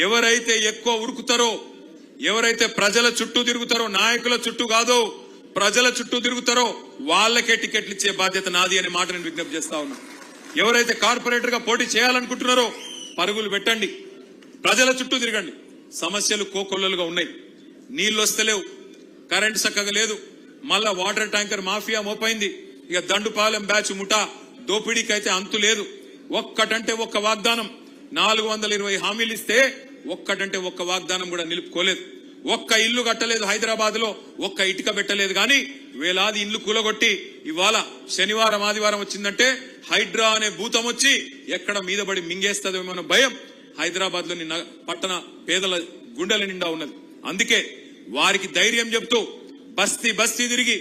ఎవరైతే ఎక్కువ ఉరుకుతారో, ఎవరైతే ప్రజల చుట్టూ తిరుగుతారో, నాయకుల చుట్టూ కాదు ప్రజల చుట్టూ తిరుగుతారో వాళ్ళకే టికెట్లు ఇచ్చే బాధ్యత నాది అనే మాట నేను విజ్ఞప్తి చేస్తా ఉన్నా. ఎవరైతే కార్పొరేటర్ గా పోటీ చేయాలనుకుంటున్నారో పరుగులు పెట్టండి, ప్రజల చుట్టూ తిరగండి. సమస్యలు కోకొల్లలుగా ఉన్నాయి, నీళ్లు వస్తలేవు, కరెంటు చక్కగా లేదు, మళ్ళా వాటర్ ట్యాంకర్ మాఫియా మోపైంది. ఇక దండుపాలెం బ్యాచ్ ముఠా దోపిడీకి అయితే అంతు లేదు. ఒక్కటంటే ఒక్క వాగ్దానం, 420 హామీలు ఇస్తే ఒక్కటంటే ఒక్క వాగ్దానం కూడా నిలుపుకోలేదు. ఒక్క ఇల్లు కట్టలేదు హైదరాబాద్ లో, ఒక్క ఇటుక పెట్టలేదు. కానీ వేలాది ఇల్లు కూలగొట్టి ఇవాళ శనివారం ఆదివారం వచ్చిందంటే హైడ్రా అనే భూతం వచ్చి ఎక్కడ మీద పడి మింగేస్తుందేమో అన్న భయం హైదరాబాద్ లోని పట్టణ పేదల గుండెల నిండా ఉన్నది. అందుకే వారికి ధైర్యం చెప్తూ బస్తీ బస్తీ తిరిగి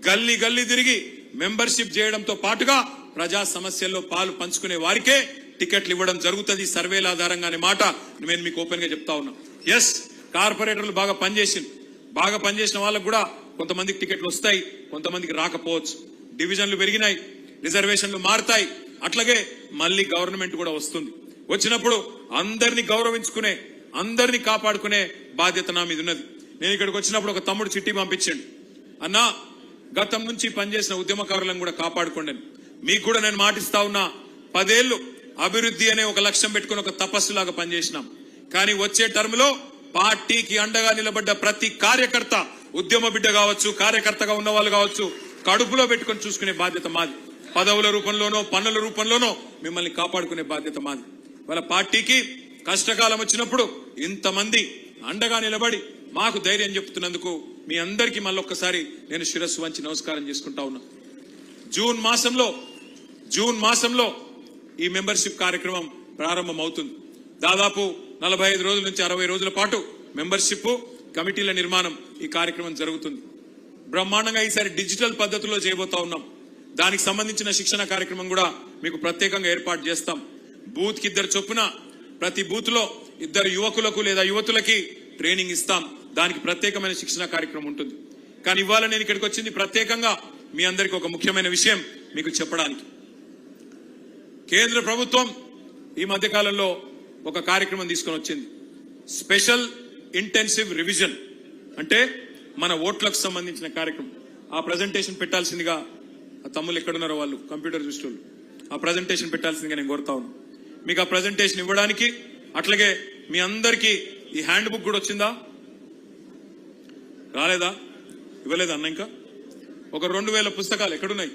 గల్లీ గల్లీ తిరిగి మెంబర్షిప్ చేయడంతో పాటుగా ప్రజా సమస్యల్లో పాలు పంచుకునే వారికే టికెట్లు ఇవ్వడం జరుగుతుంది సర్వేల ఆధారంగానే మాట నేను మీకు ఓపెన్ గా చెప్తా ఉన్నా. ఎస్, కార్పొరేటర్లు బాగా పనిచేసిన వాళ్ళకు కూడా కొంతమందికి టికెట్లు వస్తాయి, కొంతమందికి రాకపోవచ్చు. డివిజన్లు పెరిగినాయి, రిజర్వేషన్లు మారుతాయి, అట్లాగే మళ్ళీ గవర్నమెంట్ కూడా వస్తుంది. వచ్చినప్పుడు అందరినీ గౌరవించుకునే, అందరినీ కాపాడుకునే బాధ్యత నా మీద ఉన్నది. నేను ఇక్కడికి వచ్చినప్పుడు ఒక తమ్ముడు చిట్టి పంపించండి, అన్నా గతం నుంచి పనిచేసిన ఉద్యమకారులను కూడా కాపాడుకోండి. మీకు కూడా నేను మాటిస్తా ఉన్నా, 10 ఏళ్లు అభివృద్ధి అనే ఒక లక్ష్యం పెట్టుకుని ఒక తపస్సులాగా పనిచేసినాం. కానీ వచ్చే టర్మ్ లో పార్టీకి అండగా నిలబడ్డ ప్రతి కార్యకర్త, ఉద్యమ బిడ్డ కావచ్చు, కార్యకర్తగా ఉన్న వాళ్ళు కావచ్చు, కడుపులో పెట్టుకుని చూసుకునే బాధ్యత మాది. పదవుల రూపంలోనో పన్నుల రూపంలోనో మిమ్మల్ని కాపాడుకునే బాధ్యత మాది. వాళ్ళ పార్టీకి కష్టకాలం వచ్చినప్పుడు ఇంతమంది అండగా నిలబడి మాకు ధైర్యం చెప్తున్నందుకు మీ అందరికీ మళ్ళొక్కసారి నేను శిరస్సు వంచి నమస్కారం చేసుకుంటా ఉన్నా. జూన్ మాసంలో ఈ మెంబర్షిప్ కార్యక్రమం ప్రారంభం అవుతుంది. దాదాపు 45 రోజుల నుంచి 60 రోజుల పాటు మెంబర్షిప్ కమిటీల నిర్మాణం ఈ కార్యక్రమం జరుగుతుంది. బ్రహ్మాండంగా ఈసారి డిజిటల్ పద్ధతిలో చేయబోతా ఉన్నాం. దానికి సంబంధించిన శిక్షణ కార్యక్రమం కూడా మీకు ప్రత్యేకంగా ఏర్పాటు చేస్తాం. బూత్ కి 2 చొప్పున ప్రతి బూత్ లో 2 యువకులకు లేదా యువతులకి ట్రైనింగ్ ఇస్తాం. దానికి ప్రత్యేకమైన శిక్షణ కార్యక్రమం ఉంటుంది. కానీ ఇవాళ నేను ఇక్కడికి వచ్చింది ప్రత్యేకంగా మీ అందరికీ ఒక ముఖ్యమైన విషయం మీకు చెప్పడానికి. కేంద్ర ప్రభుత్వం ఈ మధ్యకాలంలో ఒక కార్యక్రమం తీసుకొని వచ్చింది, స్పెషల్ ఇంటెన్సివ్ రివిజన్. అంటే మన ఓట్లకు సంబంధించిన కార్యక్రమం. ఆ ప్రజెంటేషన్ పెట్టాల్సిందిగా ఆ తమ్ముళ్ళు ఎక్కడున్నారో వాళ్ళు కంప్యూటర్ చూసేవాళ్ళు ఆ ప్రజెంటేషన్ పెట్టాల్సిందిగా నేను కోరుతా ఉన్నాను. మీకు ఆ ప్రజెంటేషన్ ఇవ్వడానికి, అట్లాగే మీ అందరికీ ఈ హ్యాండ్ బుక్ కూడా వచ్చిందా? రాలేదా? ఇవ్వలేదా అన్న? ఇంకా ఒక 2000 పుస్తకాలు ఎక్కడున్నాయి?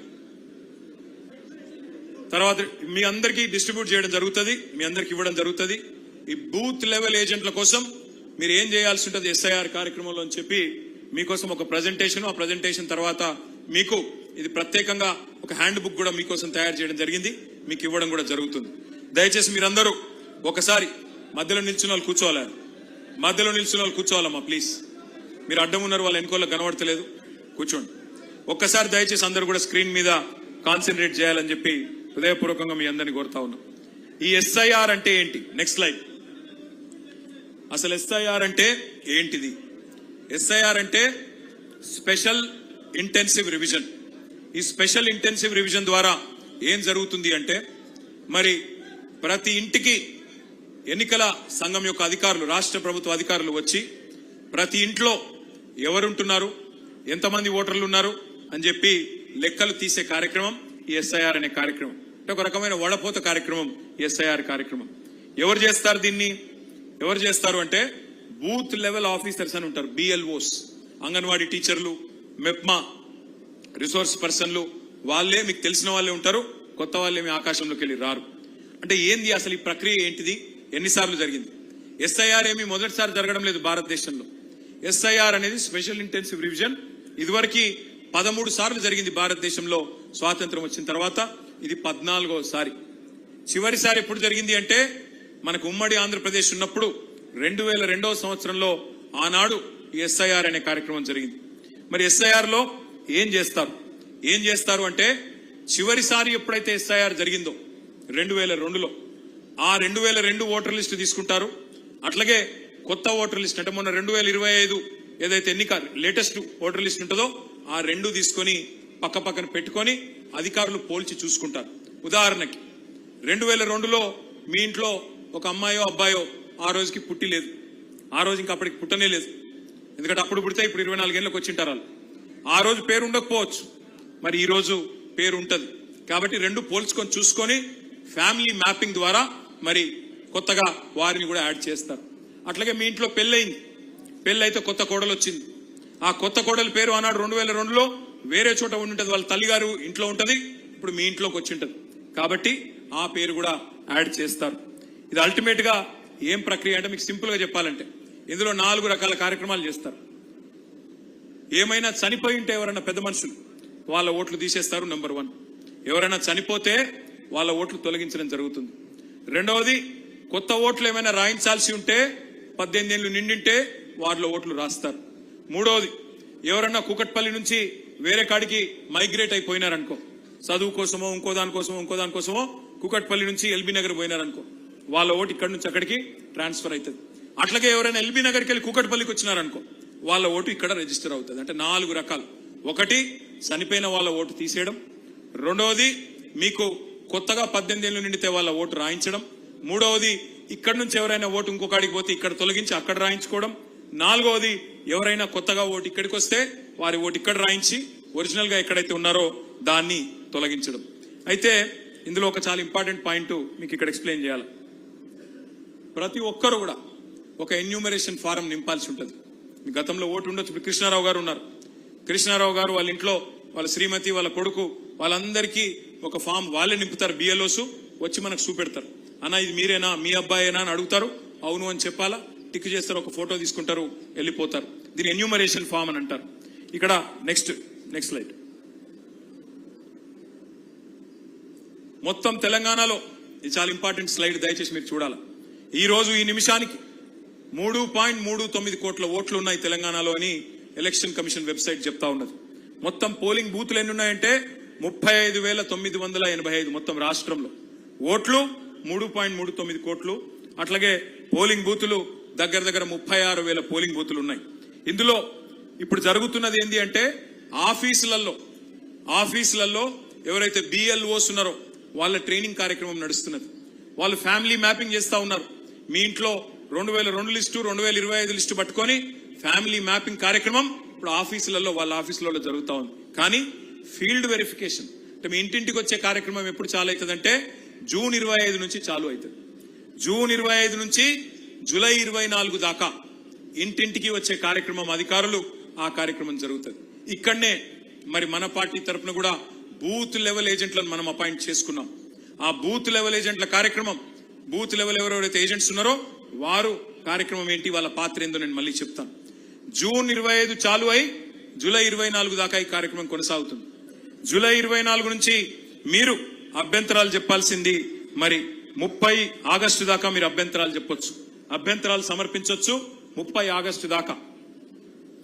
తర్వాత మీ అందరికీ డిస్ట్రిబ్యూట్ చేయడం జరుగుతుంది, మీ అందరికి ఇవ్వడం జరుగుతుంది. ఈ బూత్ లెవెల్ ఏజెంట్ల కోసం మీరు ఏం చేయాల్సి ఉంటుంది ఎస్ఐఆర్ కార్యక్రమంలో అని చెప్పి మీకోసం ఒక ప్రజెంటేషన్, ఆ ప్రజెంటేషన్ తర్వాత మీకు ఇది ప్రత్యేకంగా ఒక హ్యాండ్ బుక్ కూడా మీకోసం తయారు చేయడం జరిగింది, మీకు ఇవ్వడం కూడా జరుగుతుంది. దయచేసి మీరందరూ ఒకసారి మధ్యలో నిల్చున్న వాళ్ళు కూర్చోవాలమ్మా ప్లీజ్. మీరు అడ్డం ఉన్నారు, వాళ్ళ వెనుకోళ్ళకి కనబడతలేదు, కూర్చోండి. ఒక్కసారి దయచేసి అందరూ కూడా స్క్రీన్ మీద కాన్సన్ట్రేట్ చేయాలని చెప్పి హృదయపూర్వకంగా మీ అందరినీ కోరుతా ఉన్నాం. ఈ ఎస్ఐఆర్ అంటే ఏంటి? Next slide. అసలు ఎస్ఐఆర్ అంటే ఏంటిది? ఎస్ఐఆర్ అంటే స్పెషల్ ఇంటెన్సివ్ రివిజన్. ఈ స్పెషల్ ఇంటెన్సివ్ రివిజన్ ద్వారా ఏం జరుగుతుంది అంటే, మరి ప్రతి ఇంటికి ఎన్నికల సంఘం యొక్క అధికారులు, రాష్ట్ర ప్రభుత్వ అధికారులు వచ్చి ప్రతి ఇంట్లో ఎవరుంటున్నారు, ఎంతమంది ఓటర్లు ఉన్నారు అని చెప్పి లెక్కలు తీసే కార్యక్రమం ఈ ఎస్ఐఆర్ అనే కార్యక్రమం. అంటే ఒక రకమైన వడపోత కార్యక్రమం ఎస్ఐఆర్ కార్యక్రమం. ఎవరు చేస్తారు దీన్ని? ఎవరు చేస్తారు అంటే బూత్ లెవెల్ ఆఫీసర్స్ అని ఉంటారు, బిఎల్ఓస్, అంగన్వాడీ టీచర్లు, మెప్మా రిసోర్స్ పర్సన్లు. వాళ్ళే మీకు తెలిసిన వాళ్ళే ఉంటారు, కొత్త వాళ్ళేమి ఆకాశంలోకి వెళ్ళి రారు. అంటే ఏంది అసలు ఈ ప్రక్రియ ఏంటిది, ఎన్నిసార్లు జరిగింది? ఎస్ఐఆర్ ఏమి మొదటిసారి జరగడం లేదు భారతదేశంలో. ఎస్ఐఆర్ అనేది స్పెషల్ ఇంటెన్సివ్ రివిజన్ ఇదివరకు 13 సార్లు జరిగింది భారతదేశంలో స్వాతంత్రం వచ్చిన తర్వాత. ఇది 14వ సారి. చివరిసారి ఎప్పుడు జరిగింది అంటే మనకు ఉమ్మడి ఆంధ్రప్రదేశ్ ఉన్నప్పుడు 2002వ సంవత్సరంలో ఆనాడు ఈ ఎస్ఐఆర్ అనే కార్యక్రమం జరిగింది. మరి ఎస్ఐఆర్ లో ఏం చేస్తారు అంటే, చివరిసారి ఎప్పుడైతే ఎస్ఐఆర్ జరిగిందో 2002లో ఆ 2002 ఓటర్ లిస్టు తీసుకుంటారు. అట్లాగే కొత్త ఓటర్ లిస్ట్ అంటే మొన్న 2025 ఏదైతే ఎన్నిక లేటెస్ట్ ఓటర్ లిస్ట్ ఉంటుందో ఆ 2 తీసుకొని పక్కన పెట్టుకొని అధికారులు పోల్చి చూసుకుంటారు. ఉదాహరణకి 2002లో మీ ఇంట్లో ఒక అమ్మాయో అబ్బాయో ఆ రోజుకి పుట్టి లేదు, ఆ రోజు ఇంకా అప్పటికి పుట్టనే లేదు. ఎందుకంటే అప్పుడు పుడితే ఇప్పుడు 24 ఏళ్ళకి వచ్చింటారు వాళ్ళు. ఆ రోజు పేరు ఉండకపోవచ్చు, మరి ఈ రోజు పేరు ఉంటది. కాబట్టి 2 పోల్చుకొని చూసుకొని ఫ్యామిలీ మ్యాపింగ్ ద్వారా మరి కొత్తగా వారిని కూడా యాడ్ చేస్తారు. అట్లాగే మీ ఇంట్లో పెళ్ళయింది, పెళ్ళైతే కొత్త కోడలు వచ్చింది. ఆ కొత్త కోడలి పేరు ఆనాడు 2002లో వేరే చోట ఉండి వాళ్ళ తల్లిగారు ఇంట్లో ఉంటది, ఇప్పుడు మీ ఇంట్లోకి వచ్చి ఉంటది. కాబట్టి ఆ పేరు కూడా యాడ్ చేస్తారు. ఇది అల్టిమేట్ గా ఏం ప్రక్రియ అంటే, మీకు సింపుల్ గా చెప్పాలంటే ఇందులో 4 రకాల కార్యక్రమాలు చేస్తారు. ఏమైనా చనిపోయి ఉంటే ఎవరైనా పెద్ద మనుషులు వాళ్ళ ఓట్లు తీసేస్తారు. నెంబర్ 1. ఎవరైనా చనిపోతే వాళ్ళ ఓట్లు తొలగించడం జరుగుతుంది. రెండవది, కొత్త ఓట్లు ఏమైనా రాయించాల్సి ఉంటే 18 ఏళ్ళు నిండింటే వాళ్ళ ఓట్లు రాస్తారు. మూడవది, ఎవరన్నా కూకట్పల్లి నుంచి వేరే కాడికి మైగ్రేట్ అయిపోయినారనుకో, చదువు కోసమో ఇంకో దానికోసమో కూకట్పల్లి నుంచి ఎల్బీ నగర్ పోయినారనుకో, వాళ్ళ ఓటు ఇక్కడ నుంచి అక్కడికి ట్రాన్స్ఫర్ అవుతుంది. అట్లాగే ఎవరైనా ఎల్బీ నగర్కి వెళ్ళి కూకట్పల్లికి వచ్చినారనుకో, వాళ్ళ ఓటు ఇక్కడ రిజిస్టర్ అవుతుంది. అంటే 4 రకాలు. ఒకటి, చనిపోయిన వాళ్ళ ఓటు తీసేయడం. రెండవది, మీకు కొత్తగా 18 ఏళ్ళు నిండితే వాళ్ళ ఓటు రాయించడం. మూడవది, ఇక్కడ నుంచి ఎవరైనా ఓటు ఇంకొకడికి పోతే ఇక్కడ తొలగించి అక్కడ రాయించుకోవడం. నాలుగవది, ఎవరైనా కొత్తగా ఓటు ఇక్కడికి వస్తే వారి ఓటు ఇక్కడ రాయించి ఒరిజినల్ గా ఎక్కడైతే ఉన్నారో దాన్ని తొలగించడం. అయితే ఇందులో ఒక చాలా ఇంపార్టెంట్ పాయింట్ మీకు ఇక్కడ ఎక్స్ప్లెయిన్ చేయాలి. ప్రతి ఒక్కరు కూడా ఒక ఎన్యూమరేషన్ ఫారం నింపాల్సి ఉంటుంది. మీ గతంలో ఓటు ఉండొచ్చు. ఇప్పుడు కృష్ణారావు గారు ఉన్నారు. కృష్ణారావు గారు వాళ్ళ ఇంట్లో వాళ్ళ శ్రీమతి, వాళ్ళ కొడుకు, వాళ్ళందరికీ ఒక ఫామ్ వాళ్ళే నింపుతారు. బిఎల్ఓస్ వచ్చి మనకు చూపెడతారు. అన్న ఇది మీరేనా, మీ అబ్బాయేనా అని అడుగుతారు. అవును అని చెప్పాలా, టిక్ చేస్తారు, ఒక ఫోటో తీసుకుంటారు, వెళ్ళిపోతారు. దీని ఎన్యూమరేషన్ ఫామ్ అని అంటారు. ఇక్కడ నెక్స్ట్ స్లైడ్. మొత్తం తెలంగాణలో ఇది చాలా ఇంపార్టెంట్ స్లైడ్, దయచేసి మీరు చూడాలి. ఈ రోజు ఈ నిమిషానికి 3.39 కోట్ల ఓట్లు ఉన్నాయి తెలంగాణలో అని ఎలక్షన్ కమిషన్ వెబ్సైట్ చెప్తా ఉన్నది. మొత్తం పోలింగ్ బూత్లు ఎన్ని ఉన్నాయంటే 35,985 మొత్తం రాష్ట్రంలో. ఓట్లు 3.39 కోట్లు. అట్లాగే పోలింగ్ బూతులు దగ్గర 36,000 పోలింగ్ బూతులు ఉన్నాయి. ఇందులో ఇప్పుడు జరుగుతున్నది ఏంటి అంటే ఆఫీసులలో ఎవరైతే బిఎల్ఓస్ ఉన్నారో వాళ్ళ ట్రైనింగ్ కార్యక్రమం నడుస్తున్నది. వాళ్ళు ఫ్యామిలీ మ్యాపింగ్ చేస్తా ఉన్నారు. మీ ఇంట్లో 2002 లిస్టు 2025 లిస్టు పట్టుకొని ఫ్యామిలీ మ్యాపింగ్ కార్యక్రమం ఇప్పుడు వాళ్ళ ఆఫీసులలో జరుగుతూ ఉంది. కానీ ఫీల్డ్ వెరిఫికేషన్ అంటే మీ ఇంటింటికి వచ్చే కార్యక్రమం ఎప్పుడు చాలు అవుతుందంటే జూన్ 25 నుంచి చాలు అవుతుంది. జూన్ 25 నుంచి జూలై 24 దాకా ఇంటింటికి వచ్చే కార్యక్రమం అధికారులు ఆ కార్యక్రమం జరుగుతుంది. ఇక్కడనే మరి మన పార్టీ తరఫున కూడా బూత్ లెవెల్ ఏజెంట్లను మనం అపాయింట్ చేసుకున్నాం. ఆ బూత్ లెవెల్ ఏజెంట్ల కార్యక్రమం, బూత్ లెవెల్ ఎవరెవరైతే ఏజెంట్స్ ఉన్నారో వారు కార్యక్రమం ఏంటి, వాళ్ళ పాత్ర ఏందో నేను మళ్ళీ చెప్తాను. జూన్ 25 చాలు అయి జూలై 24 దాకా ఈ కార్యక్రమం కొనసాగుతుంది. జూలై 24 నుంచి మీరు అభ్యంతరాలు చెప్పాల్సింది మరి 30 ఆగస్టు దాకా మీరు అభ్యంతరాలు చెప్పొచ్చు, అభ్యంతరాలు సమర్పించవచ్చు 30 ఆగస్టు దాకా.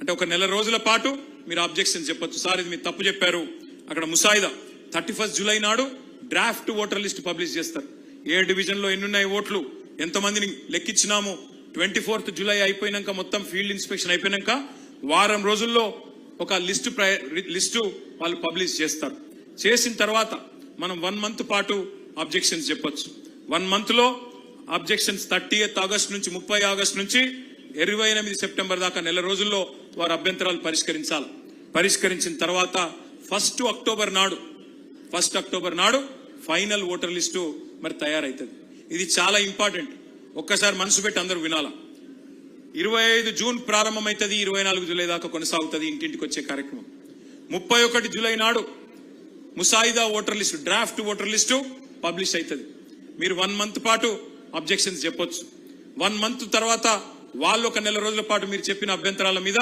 అంటే ఒక నెల రోజుల పాటు మీరు అబ్జెక్షన్ చెప్పొచ్చు. సార్ ఇది మీరు తప్పు చెప్పారు. అక్కడ ముసాయిదా 31 జూలై నాడు డ్రాఫ్ట్ ఓటర్ లిస్ట్ పబ్లిష్ చేస్తారు. ఏ డివిజన్ లో ఎన్నున్నాయి ఓట్లు, ఎంతమందిని లెక్కించినాము. 24th జూలై అయిపోయినాక మొత్తం ఫీల్డ్ ఇన్స్పెక్షన్ అయిపోయినాక వారం రోజుల్లో ఒక లిస్టు వాళ్ళు పబ్లిష్ చేస్తారు. చేసిన తర్వాత మనం 1 మంత్ పాటు అబ్జెక్షన్స్ చెప్పొచ్చు. 1 మంత్ లో అబ్జెక్షన్స్ 30th ఆగస్ట్ నుంచి 30 ఆగస్ట్ నుంచి 28 సెప్టెంబర్ దాకా నెల రోజుల్లో వారు అభ్యంతరాలు పరిష్కరించాలి. పరిష్కరించిన తర్వాత 1 అక్టోబర్ నాడు ఫైనల్ ఓటర్ లిస్టు మరి తయారైతుంది. ఇది చాలా ఇంపార్టెంట్. ఒక్కసారి మనసు పెట్టి అందరూ వినాలా. 25 జూన్ ప్రారంభమైతుంది, 24 జూలై దాకా కొనసాగుతుంది ఇంటింటికి వచ్చే కార్యక్రమం. 31 జూలై నాడు ముసాయిదా voter list, draft voter list publish అవుతుంది. మీరు 1 మంత్ పాటు అబ్జెక్షన్స్ చెప్పొచ్చు. 1 మంత్ తర్వాత వాళ్ళు ఒక నెల రోజుల పాటు మీరు చెప్పిన అభ్యంతరాల మీద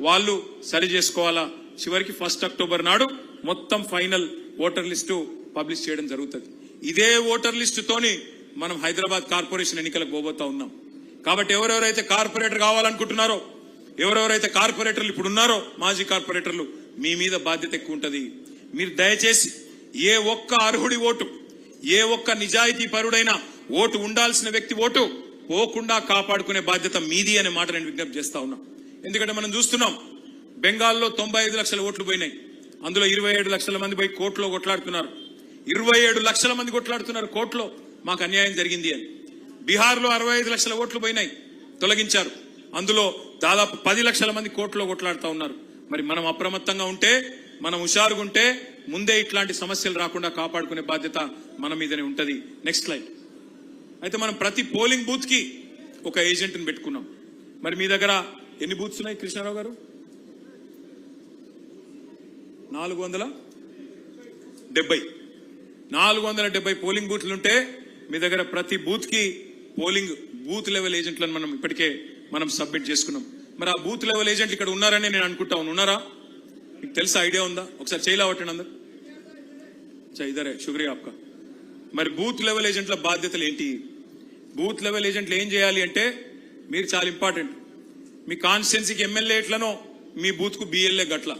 వాళ్ళు సరి చేసుకోవాలా. చివరికి 1 అక్టోబర్ నాడు మొత్తం ఫైనల్ ఓటర్ లిస్టు పబ్లిష్ చేయడం జరుగుతుంది. ఇదే ఓటర్ లిస్టుతోని మనం హైదరాబాద్ కార్పొరేషన్ ఎన్నికలకు పోబోతా ఉన్నాం. కాబట్టి ఎవరెవరైతే కార్పొరేటర్ కావాలనుకుంటున్నారో, ఎవరెవరైతే కార్పొరేటర్లు ఇప్పుడు ఉన్నారో మాజీ కార్పొరేటర్లు, మీ మీద బాధ్యత ఎక్కువ ఉంటుంది. మీరు దయచేసి ఏ ఒక్క అర్హుడి ఓటు, ఏ ఒక్క నిజాయితీ పరుడైన ఓటు, ఉండాల్సిన వ్యక్తి ఓటు పోకుండా కాపాడుకునే బాధ్యత మీది అనే మాట నేను విజ్ఞప్తి చేస్తా ఉన్నా. ఎందుకంటే మనం చూస్తున్నాం బెంగాల్లో 95 లక్షల ఓట్లు పోయినాయి. అందులో 27 లక్షల మంది పోయి కోర్టులో కొట్లాడుతున్నారు. 27 లక్షల మంది కొట్లాడుతున్నారు కోర్టులో మాకు అన్యాయం జరిగింది అని. బీహార్లో 65 లక్షల ఓట్లు పోయినాయి, తొలగించారు. అందులో దాదాపు 10 లక్షల మంది కోర్టులో కొట్లాడుతూ ఉన్నారు. మరి మనం అప్రమత్తంగా ఉంటే, మనం హుషారుగా ఉంటే ముందే ఇట్లాంటి సమస్యలు రాకుండా కాపాడుకునే బాధ్యత మన మీదనే ఉంటది. Next slide. అయితే మనం ప్రతి పోలింగ్ బూత్ కి ఒక ఏజెంట్ని పెట్టుకున్నాం. మరి మీ దగ్గర ఎన్ని బూత్స్ ఉన్నాయి కృష్ణారావు గారు? 470 పోలింగ్ బూత్లు ఉంటే మీ దగ్గర ప్రతి బూత్ కి బూత్ లెవెల్ ఏజెంట్లను మనం ఇప్పటికే మనం సబ్మిట్ చేసుకున్నాం. మరి ఆ బూత్ లెవెల్ ఏజెంట్లు ఇక్కడ ఉన్నారని నేను అనుకుంటా ఉన్నారా? మీకు తెలుసా, ఐడియా ఉందా? ఒకసారి చేయలేవట్టండి అందరు. ఇదరే శుక్రియా ఆప్కా. మరి బూత్ లెవెల్ ఏజెంట్ల బాధ్యతలు ఏంటి? బూత్ లెవెల్ ఏజెంట్లు ఏం చేయాలి అంటే, మీరు చాలా ఇంపార్టెంట్. మీ కాన్స్టిట్యున్సీకి ఎమ్మెల్యే ఎట్లనో మీ బూత్ కు బిఎల్ఏ గట్ల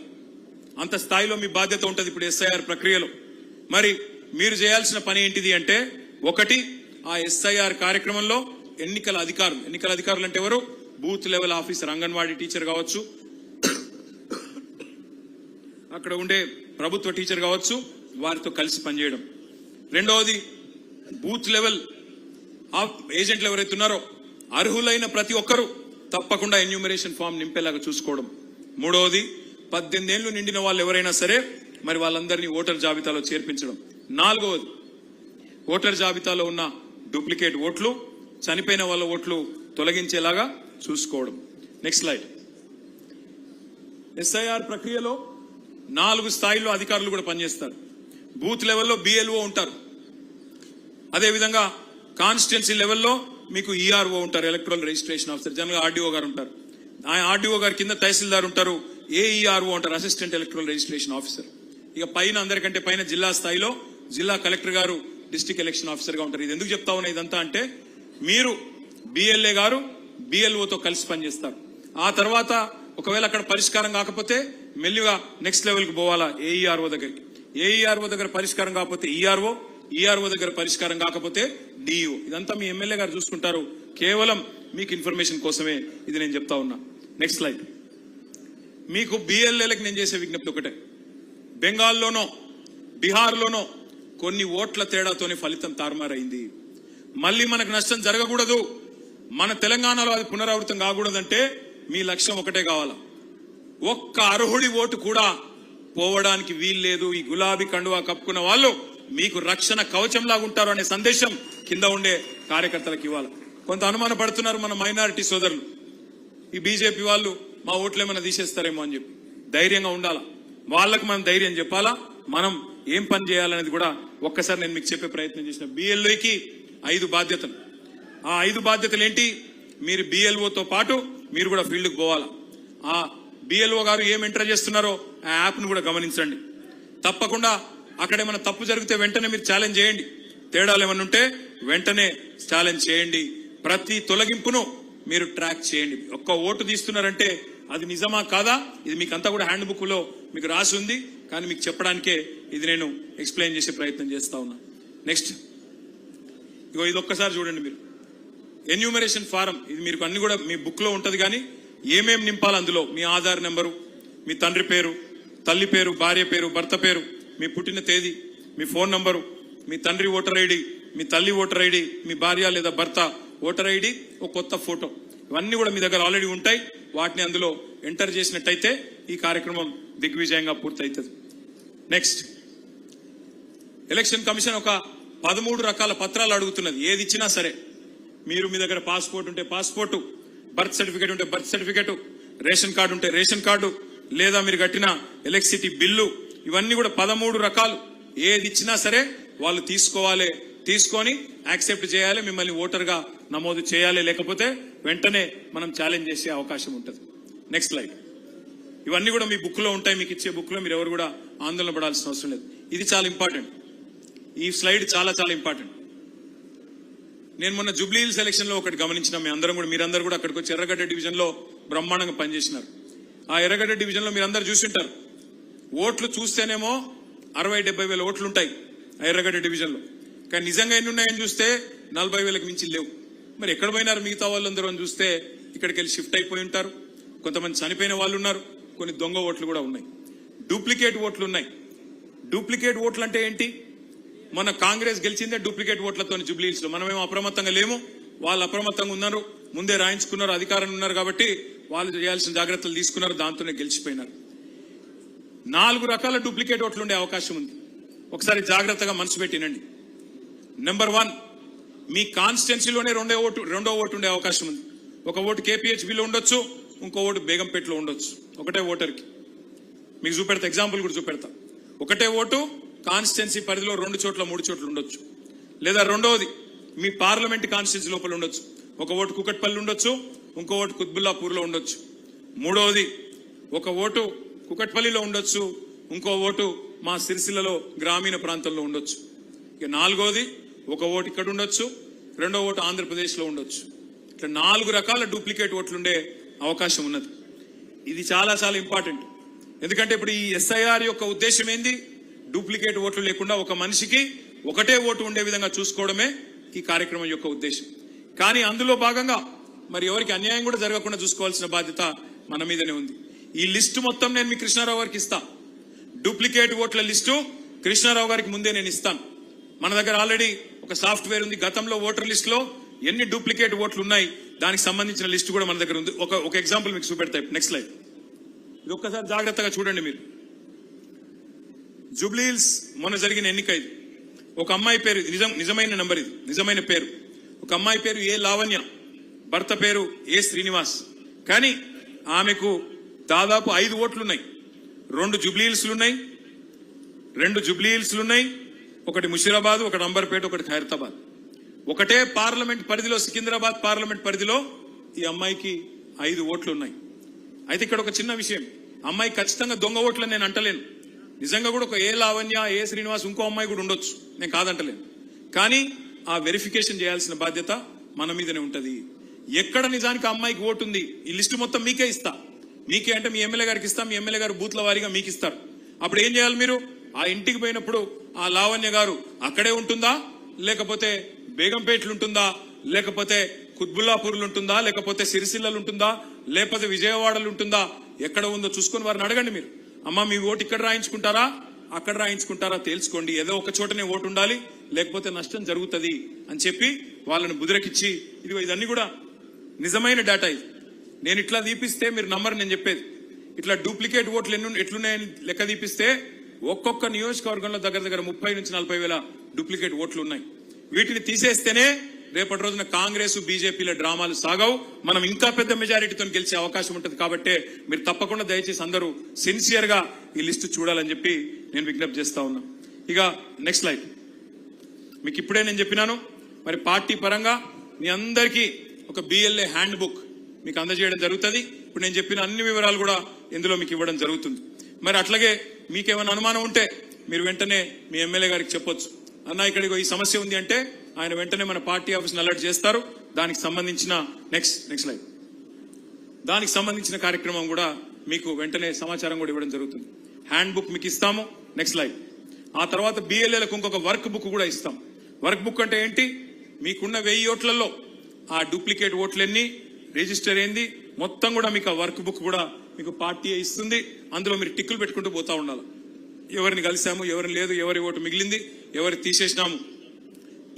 అంత స్థాయిలో మీ బాధ్యత ఉంటుంది ఇప్పుడు ఎస్ఐఆర్ ప్రక్రియలో. మరి మీరు చేయాల్సిన పని ఏంటిది అంటే, ఒకటి ఆ ఎస్ఐఆర్ కార్యక్రమంలో ఎన్నికల అధికారులు అంటే ఎవరు? Booth level officer, anganwadi teacher కావచ్చు, అక్కడ ఉండే ప్రభుత్వ టీచర్ కావచ్చు, వారితో కలిసి పనిచేయడం. రెండవది బూత్ లెవెల్ ఏజెంట్లు ఎవరైతే ఉన్నారో అర్హులైన ప్రతి ఒక్కరూ తప్పకుండా ఎన్యూమరేషన్ ఫామ్ నింపేలాగా చూసుకోవడం. మూడవది 18 ఏళ్లు నిండిన వాళ్ళు ఎవరైనా సరే మరి వాళ్ళందరినీ ఓటర్ జాబితాలో చేర్పించడం. నాలుగవది ఓటర్ జాబితాలో ఉన్న డూప్లికేట్ ఓట్లు, చనిపోయిన వాళ్ళ ఓట్లు తొలగించేలాగా చూసుకోవడం. Next slide. ఎస్ఐఆర్ ప్రక్రియలో 4 స్థాయిల్లో అధికారులు కూడా పనిచేస్తారు. బూత్ లెవెల్లో బిఎల్ఓ ఉంటారు. అదేవిధంగా కాన్స్టిట్యున్సీ లెవెల్లో మీకు ఈఆర్ఓ ఉంటారు, electoral registration officer. General RDO గారు ఉంటారు. ఆ ఆర్డీఓ గారి కింద తహసీల్దార్ ఉంటారు, ఏఈఆర్ఓ ఉంటారు, అసిస్టెంట్ ఎలక్ట్రల్ రిజిస్ట్రేషన్ ఆఫీసర్. ఇక పైన అందరికంటే పైన జిల్లా స్థాయిలో జిల్లా కలెక్టర్ గారు డిస్ట్రిక్ట్ ఎలక్షన్ ఆఫీసర్ గా ఉంటారు. ఇది ఎందుకు చెప్తా ఉన్నా ఇదంతా అంటే, మీరు బిఎల్ఏ గారు బిఎల్ఓతో కలిసి పనిచేస్తారు. ఆ తర్వాత ఒకవేళ అక్కడ పరిష్కారం కాకపోతే మెల్లిగా నెక్స్ట్ లెవెల్ కి పోవాలా, ఏఈఆర్ఓ దగ్గరికి. ఏఈఆర్ఓ దగ్గర పరిష్కారం కాకపోతే ఈఆర్ఓ, ఈఆర్ఓ దగ్గర పరిష్కారం కాకపోతే డిఈఓ. ఇదంతా మీ ఎమ్మెల్యే గారు చూసుకుంటారు. కేవలం మీకు ఇన్ఫర్మేషన్ కోసమే ఇది నేను చెప్తా ఉన్నా. Next slide. మీకు బిఎల్ఏలకు నేను చేసే విజ్ఞప్తి ఒకటే. బెంగాల్లోనో బీహార్లోనో కొన్ని ఓట్ల తేడాతోనే ఫలితం తారుమారైంది. మళ్ళీ మనకు నష్టం జరగకూడదు, మన తెలంగాణలో అది పునరావృతం కాకూడదంటే మీ లక్ష్యం ఒకటే కావాలా, ఒక్క అర్హుడి ఓటు కూడా పోవడానికి వీల్లేదు. ఈ గులాబీ కండువా కప్పుకున్న వాళ్ళు మీకు రక్షణ కవచంలాగా ఉంటారు అనే సందేశం కింద ఉండే కార్యకర్తలకు ఇవ్వాలి. కొంత అనుమాన పడుతున్నారు మన మైనారిటీ సోదరులు, ఈ బీజేపీ వాళ్ళు మా ఓట్లు ఏమైనా తీసేస్తారేమో అని చెప్పి. ధైర్యంగా ఉండాలా, వాళ్ళకు మనం ధైర్యం చెప్పాలా, మనం ఏం పని చేయాలనేది కూడా ఒక్కసారి నేను మీకు చెప్పే ప్రయత్నం చేసిన. బిఎల్ఓకి 5 బాధ్యతలు. ఆ 5 బాధ్యతలు ఏంటి? మీరు బిఎల్ఓతో పాటు మీరు కూడా ఫీల్డ్కి పోవాలా. ఆ బిఎల్ఓ గారు ఏం ఎంటర్ చేస్తున్నారో ఆ యాప్ను కూడా గమనించండి. తప్పకుండా అక్కడ ఏమైనా తప్పు జరిగితే వెంటనే మీరు ఛాలెంజ్ చేయండి. తేడాలు ఏమైనా ఉంటే వెంటనే ఛాలెంజ్ చేయండి. ప్రతి తొలగింపును మీరు ట్రాక్ చేయండి. ఒక్క ఓటు తీస్తున్నారంటే అది నిజమా కాదా, ఇది మీకు అంతా కూడా హ్యాండ్ బుక్ లో మీకు రాసి ఉంది. కానీ మీకు చెప్పడానికే ఇది నేను ఎక్స్ప్లెయిన్ చేసే ప్రయత్నం చేస్తా ఉన్నా. నెక్స్ట్, ఇగో ఇది ఒక్కసారి చూడండి. మీరు ఎన్యూమరేషన్ ఫారం, ఇది మీకు అన్ని కూడా మీ బుక్ లో ఉంటది. కానీ ఏమేం నింపాలి అందులో, మీ ఆధార్ నెంబరు, మీ తండ్రి పేరు, తల్లి పేరు, భార్య పేరు, భర్త పేరు, మీ పుట్టిన తేదీ, మీ ఫోన్ నంబరు, మీ తండ్రి ఓటర్ ఐడి, మీ తల్లి ఓటర్ ఐడి, మీ భార్య లేదా భర్త ఓటర్ ఐడి, ఒక కొత్త ఫోటో, ఇవన్నీ కూడా మీ దగ్గర ఆల్రెడీ ఉంటాయి. వాటిని అందులో ఎంటర్ చేసినట్టయితే ఈ కార్యక్రమం దిగ్విజయంగా పూర్తవుతుంది. నెక్స్ట్, ఎలక్షన్ కమిషన్ ఒక 13 రకాల పత్రాలు అడుగుతున్నది. ఏది ఇచ్చినా సరే, మీరు మీ దగ్గర పాస్పోర్ట్ ఉంటే పాస్పోర్టు, బర్త్ సర్టిఫికేట్ ఉంటే బర్త్ సర్టిఫికేట్, రేషన్ కార్డు ఉంటే రేషన్ కార్డు, లేదా మీరు కట్టిన ఎలక్ట్రిసిటీ బిల్లు, ఇవన్నీ కూడా 13 రకాలు. ఏది ఇచ్చినా సరే వాళ్ళు తీసుకోవాలి, తీసుకొని యాక్సెప్ట్ చేయాలి, మిమ్మల్ని ఓటర్ గా నమోదు చేయాలి. లేకపోతే వెంటనే మనం ఛాలెంజ్ చేసే అవకాశం ఉంటుంది. Next slide. ఇవన్నీ కూడా మీ బుక్ లో ఉంటాయి. మీకు ఇచ్చే బుక్ లో మీరు ఎవరు కూడా ఆందోళన పడాల్సిన అవసరం లేదు. ఇది చాలా ఇంపార్టెంట్. ఈ స్లైడ్ చాలా చాలా ఇంపార్టెంట్. నేను మొన్న జూబ్లీ హిల్స్ ఎలక్షన్ లో ఒకటి గమనించిన, మీరందరూ కూడా అక్కడికి వచ్చి ఎర్రగడ్డ డివిజన్ లో బ్రహ్మాండంగా పనిచేసినారు. ఆ ఎర్రగడ్డ డివిజన్ లో మీరందరూ చూసింటారు. ఓట్లు చూస్తేనేమో 60-70 వేల ఓట్లు ఉంటాయి ఆ ఎర్రగడ్డ డివిజన్ లో. కానీ నిజంగా ఎన్ని ఉన్నాయని చూస్తే 40 వేలకు మించి లేవు. మరి ఎక్కడ పోయినారు మిగతా వాళ్ళందరూ అని చూస్తే ఇక్కడికి వెళ్ళి షిఫ్ట్ అయిపోయి ఉంటారు. కొంతమంది చనిపోయిన వాళ్ళు ఉన్నారు, కొన్ని దొంగ ఓట్లు కూడా ఉన్నాయి, డూప్లికేట్ ఓట్లు ఉన్నాయి. డూప్లికేట్ ఓట్లు అంటే ఏంటి? మన కాంగ్రెస్ గెలిచిందే డూప్లికేట్ ఓట్లతో జూబ్లీ హిల్స్ లో. మనమేమో అప్రమత్తంగా లేము, వాళ్ళు అప్రమత్తంగా ఉన్నారు, ముందే రాయించుకున్నారు, అధికారం ఉన్నారు కాబట్టి వాళ్ళు చేయాల్సిన జాగ్రత్తలు తీసుకున్నారు, దాంతోనే గెలిచిపోయినారు. 4 రకాల డూప్లికేట్ ఓట్లు ఉండే అవకాశం ఉంది. ఒకసారి జాగ్రత్తగా మనసు పెట్టినండి. నెంబర్ 1, మీ కాన్స్టిట్యున్సీలోనే రెండో ఓటు ఉండే అవకాశం ఉంది. ఒక ఓటు కేపీహెచ్బిలో ఉండొచ్చు, ఇంకో ఓటు బేగంపేటలో ఉండొచ్చు. ఒకటే ఓటర్కి మీకు చూపెడతా, ఎగ్జాంపుల్ కూడా చూపెడతా. ఒకటే ఓటు కాన్స్టిట్యున్సీ పరిధిలో 2 చోట్ల 3 చోట్ల ఉండొచ్చు. లేదా రెండవది మీ పార్లమెంట్ కాన్స్టిట్యున్సీ లోపల ఉండొచ్చు. ఒక ఓటు కుకట్పల్లి ఉండొచ్చు, ఇంకో ఓటు కుత్బుల్లాపూర్లో ఉండొచ్చు. మూడవది ఒక ఓటు కుకట్పల్లిలో ఉండొచ్చు, ఇంకో ఓటు మా సిరిసిల్లలో గ్రామీణ ప్రాంతంలో ఉండొచ్చు. ఇక నాలుగోది ఒక ఓటు ఇక్కడ ఉండొచ్చు, రెండో ఓటు ఆంధ్రప్రదేశ్లో ఉండొచ్చు. ఇట్లా 4 రకాల డూప్లికేట్ ఓట్లుండే అవకాశం ఉన్నది. ఇది చాలా చాలా ఇంపార్టెంట్. ఎందుకంటే ఇప్పుడు ఈ ఎస్ఐఆర్ యొక్క ఉద్దేశం ఏంది? డూప్లికేట్ ఓట్లు లేకుండా ఒక మనిషికి ఒకటే ఓటు ఉండే విధంగా చూసుకోవడమే ఈ కార్యక్రమం యొక్క ఉద్దేశం. కానీ అందులో భాగంగా మరి ఎవరికి అన్యాయం కూడా జరగకుండా చూసుకోవాల్సిన బాధ్యత మన మీదనే ఉంది. ఈ లిస్టు మొత్తం నేను మీ కృష్ణారావు గారికి ఇస్తా. డూప్లికేట్ ఓట్ల లిస్టు కృష్ణారావు గారికి ముందే నేను ఇస్తాను. మన దగ్గర ఆల్రెడీ ఒక సాఫ్ట్వేర్ ఉంది. గతంలో ఓటర్ లిస్ట్ లో ఎన్ని డూప్లికేట్ ఓట్లు ఉన్నాయి దానికి సంబంధించిన లిస్టు కూడా మన దగ్గర ఉంది. ఒక ఎగ్జాంపుల్ మీకు చూపెడతాయి. Next slide. ఇది ఒక్కసారి జాగ్రత్తగా చూడండి మీరు. జూబ్లీహిల్స్ మొన్న జరిగిన ఎన్నిక ఇది. ఒక అమ్మాయి పేరు, నిజమైన నంబర్, ఇది నిజమైన పేరు. ఒక అమ్మాయి పేరు ఏ లావణ్య, భర్త పేరు ఏ శ్రీనివాస్. కానీ ఆమెకు దాదాపు 5 ఓట్లున్నాయి. 2 జూబ్లీహిల్స్లున్నాయి, ఒకటి ముషీరాబాద్, ఒకటి అంబర్పేట, ఒకటి ఖైరతాబాద్. ఒకటే పార్లమెంట్ పరిధిలో, సికింద్రాబాద్ పార్లమెంట్ పరిధిలో ఈ అమ్మాయికి 5 ఓట్లున్నాయి. అయితే ఇక్కడ ఒక చిన్న విషయం, అమ్మాయి ఖచ్చితంగా దొంగ ఓట్లని నేను అంటలేను. నిజంగా కూడా ఒక ఏ లావణ్య, ఏ శ్రీనివాస్, ఇంకో అమ్మాయి కూడా ఉండొచ్చు, నేను కాదంటలేను. కానీ ఆ వెరిఫికేషన్ చేయాల్సిన బాధ్యత మన మీదనే ఉంటది. ఎక్కడ నిజానికి అమ్మాయికి ఓటు ఉంది, ఈ లిస్టు మొత్తం మీకే ఇస్తా. మీకే అంటే మీ ఎమ్మెల్యే గారికి ఇస్తా. మీ ఎమ్మెల్యే గారు బూత్ల వారీగా మీకు ఇస్తారు. అప్పుడు ఏం చేయాలి మీరు? ఆ ఇంటికి పోయినప్పుడు ఆ లావణ్య గారు అక్కడే ఉంటుందా, లేకపోతే బేగంపేటలు ఉంటుందా, లేకపోతే కుత్బుల్లాపూర్లు ఉంటుందా, లేకపోతే సిరిసిల్లలు ఉంటుందా, లేకపోతే విజయవాడలు ఉంటుందా, ఎక్కడ ఉందో చూసుకొని వారిని అడగండి మీరు. అమ్మ మీ ఓటు ఇక్కడ రాయించుకుంటారా, అక్కడ రాయించుకుంటారా తెలుసుకోండి. ఏదో ఒక చోటనే ఓటు ఉండాలి, లేకపోతే నష్టం జరుగుతుంది అని చెప్పి వాళ్ళని బుదిరకిచ్చి, ఇదిగో ఇదన్నీ కూడా నిజమైన డేటా. ఇది నేను ఇట్లా తీపిస్తే మీరు నమ్మరు నేను చెప్పేది. ఇట్లా డూప్లికేట్ ఓట్లు ఎట్లున్నాయని లెక్క తీపిస్తే ఒక్కొక్క నియోజకవర్గంలో దగ్గర 30 నుంచి 40 వేల డూప్లికేట్ ఓట్లు ఉన్నాయి. వీటిని తీసేస్తేనే రేపటి రోజున కాంగ్రెస్ బీజేపీల డ్రామాలు సాగవు. మనం ఇంకా పెద్ద మెజారిటీతో గెలిచే అవకాశం ఉంటుంది. కాబట్టి మీరు తప్పకుండా దయచేసి అందరూ సిన్సియర్ గా ఈ లిస్టు చూడాలని చెప్పి నేను విజ్ఞప్తి చేస్తా ఉన్నా. ఇక నెక్స్ట్ స్లైడ్. మీకు ఇప్పుడే నేను చెప్పినాను, మరి పార్టీ పరంగా మీ అందరికీ ఒక బిఎల్ఏ హ్యాండ్ బుక్ మీకు అందజేయడం జరుగుతుంది. ఇప్పుడు నేను చెప్పిన అన్ని వివరాలు కూడా ఇందులో మీకు ఇవ్వడం జరుగుతుంది. మరి అట్లాగే మీకేమైనా అనుమానం ఉంటే మీరు వెంటనే మీ ఎమ్మెల్యే గారికి చెప్పొచ్చు. అన్న ఇక్కడికి ఈ సమస్య ఉంది అంటే ఆయన వెంటనే మన పార్టీ ఆఫీస్ని అలర్ట్ చేస్తారు. దానికి సంబంధించిన నెక్స్ట్ స్లైడ్, దానికి సంబంధించిన కార్యక్రమం కూడా మీకు వెంటనే సమాచారం కూడా ఇవ్వడం జరుగుతుంది. హ్యాండ్ బుక్ మీకు ఇస్తాము. Next slide. ఆ తర్వాత బిఎల్ఏలకు ఇంకొక వర్క్ బుక్ కూడా ఇస్తాం. వర్క్ బుక్ అంటే ఏంటి? మీకున్న 1000 ఓట్లలో ఆ డూప్లికేట్ ఓట్లన్నీ రిజిస్టర్ అయింది మొత్తం కూడా మీకు ఆ వర్క్ బుక్ కూడా మీకు పార్టీ ఇస్తుంది. అందులో మీరు టిక్కులు పెట్టుకుంటూ పోతా ఉండాలి. ఎవరిని కలిసాము, ఎవరిని లేదు, ఎవరి ఓటు మిగిలింది, ఎవరు తీసేసినాము.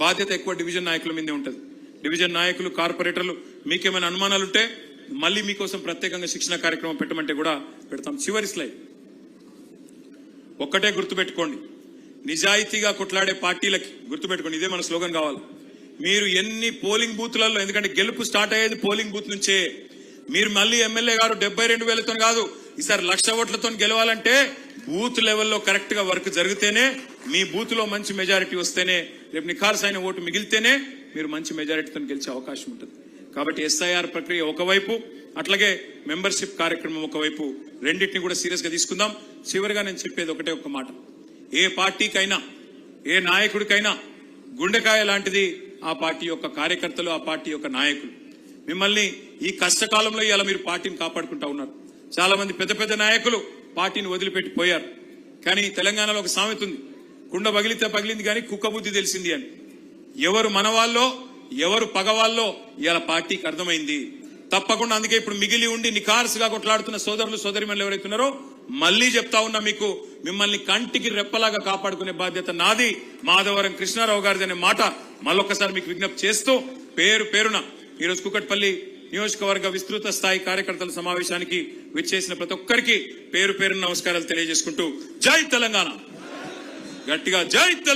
బాధ్యత ఎక్కువ డివిజన్ నాయకుల మీదే ఉంటుంది. డివిజన్ నాయకులు, కార్పొరేటర్లు మీకేమైనా అనుమానాలు ఉంటే మళ్ళీ మీకోసం ప్రత్యేకంగా శిక్షణ కార్యక్రమం పెట్టమంటే కూడా పెడతాం. చివరి స్లైడ్. ఒక్కటే గుర్తుపెట్టుకోండి, నిజాయితీగా కొట్లాడే పార్టీలకి గుర్తుపెట్టుకోండి, ఇదే మన స్లోగన్ కావాలి. మీరు ఎన్ని పోలింగ్ బూత్లలో, ఎందుకంటే గెలుపు స్టార్ట్ అయ్యేది పోలింగ్ బూత్ నుంచే. మీరు మళ్ళీ ఎమ్మెల్యే గారు 72,000తో కాదు, ఈసారి 1,00,000 ఓట్లతో గెలవాలంటే బూత్ లెవెల్లో కరెక్ట్ గా వర్క్ జరిగితేనే, మీ బూత్ లో మంచి మెజారిటీ వస్తేనే, రేపు నిఖార్సైన ఓటు మిగిలితేనే మీరు మంచి మెజారిటీతో గెలిచే అవకాశం ఉంటుంది. కాబట్టి ఎస్ఐఆర్ ప్రక్రియ ఒకవైపు, అట్లాగే మెంబర్షిప్ కార్యక్రమం ఒకవైపు, రెండింటిని కూడా సీరియస్ గా తీసుకుందాం. చివరిగా నేను చెప్పేది ఒకటే ఒక మాట, ఏ పార్టీకైనా, ఏ నాయకుడికైనా గుండెకాయ లాంటిది ఆ పార్టీ యొక్క కార్యకర్తలు, ఆ పార్టీ యొక్క నాయకులు. మిమ్మల్ని ఈ కష్టకాలంలో ఇలా మీరు పార్టీని కాపాడుకుంటా ఉన్నారు. చాలా మంది పెద్ద పెద్ద నాయకులు పార్టీని వదిలిపెట్టి పోయారు. కానీ తెలంగాణలో ఒక సామెత ఉంది, కుండ పగిలితే పగిలింది కానీ కుక్క బుద్ధి తెలిసింది అని. ఎవరు మనవాళ్ళో, ఎవరు పగవాళ్ళో ఇలా పార్టీకి అర్థమైంది. తప్పకుండా అందుకే ఇప్పుడు మిగిలి ఉండి నిఖార్సుగా కొట్లాడుతున్న సోదరులు సోదరిమణులు ఎవరైతున్నారో మళ్లీ చెప్తా ఉన్నా, మీకు మిమ్మల్ని కంటికి రెప్పలాగా కాపాడుకునే బాధ్యత నాది, మాధవరం కృష్ణారావు గారిది అనే మాట మళ్ళొక్కసారి మీకు విజ్ఞప్తి చేస్తూ, పేరున ఈరోజు కూకట్పల్లి నియోజకవర్గ విస్తృత స్థాయి కార్యకర్తల సమావేశానికి విచ్చేసిన ప్రతి ఒక్కరికి పేరున నమస్కారాలు తెలియజేసుకుంటూ, జై తెలంగాణ, గట్టిగా జై తెలంగాణ.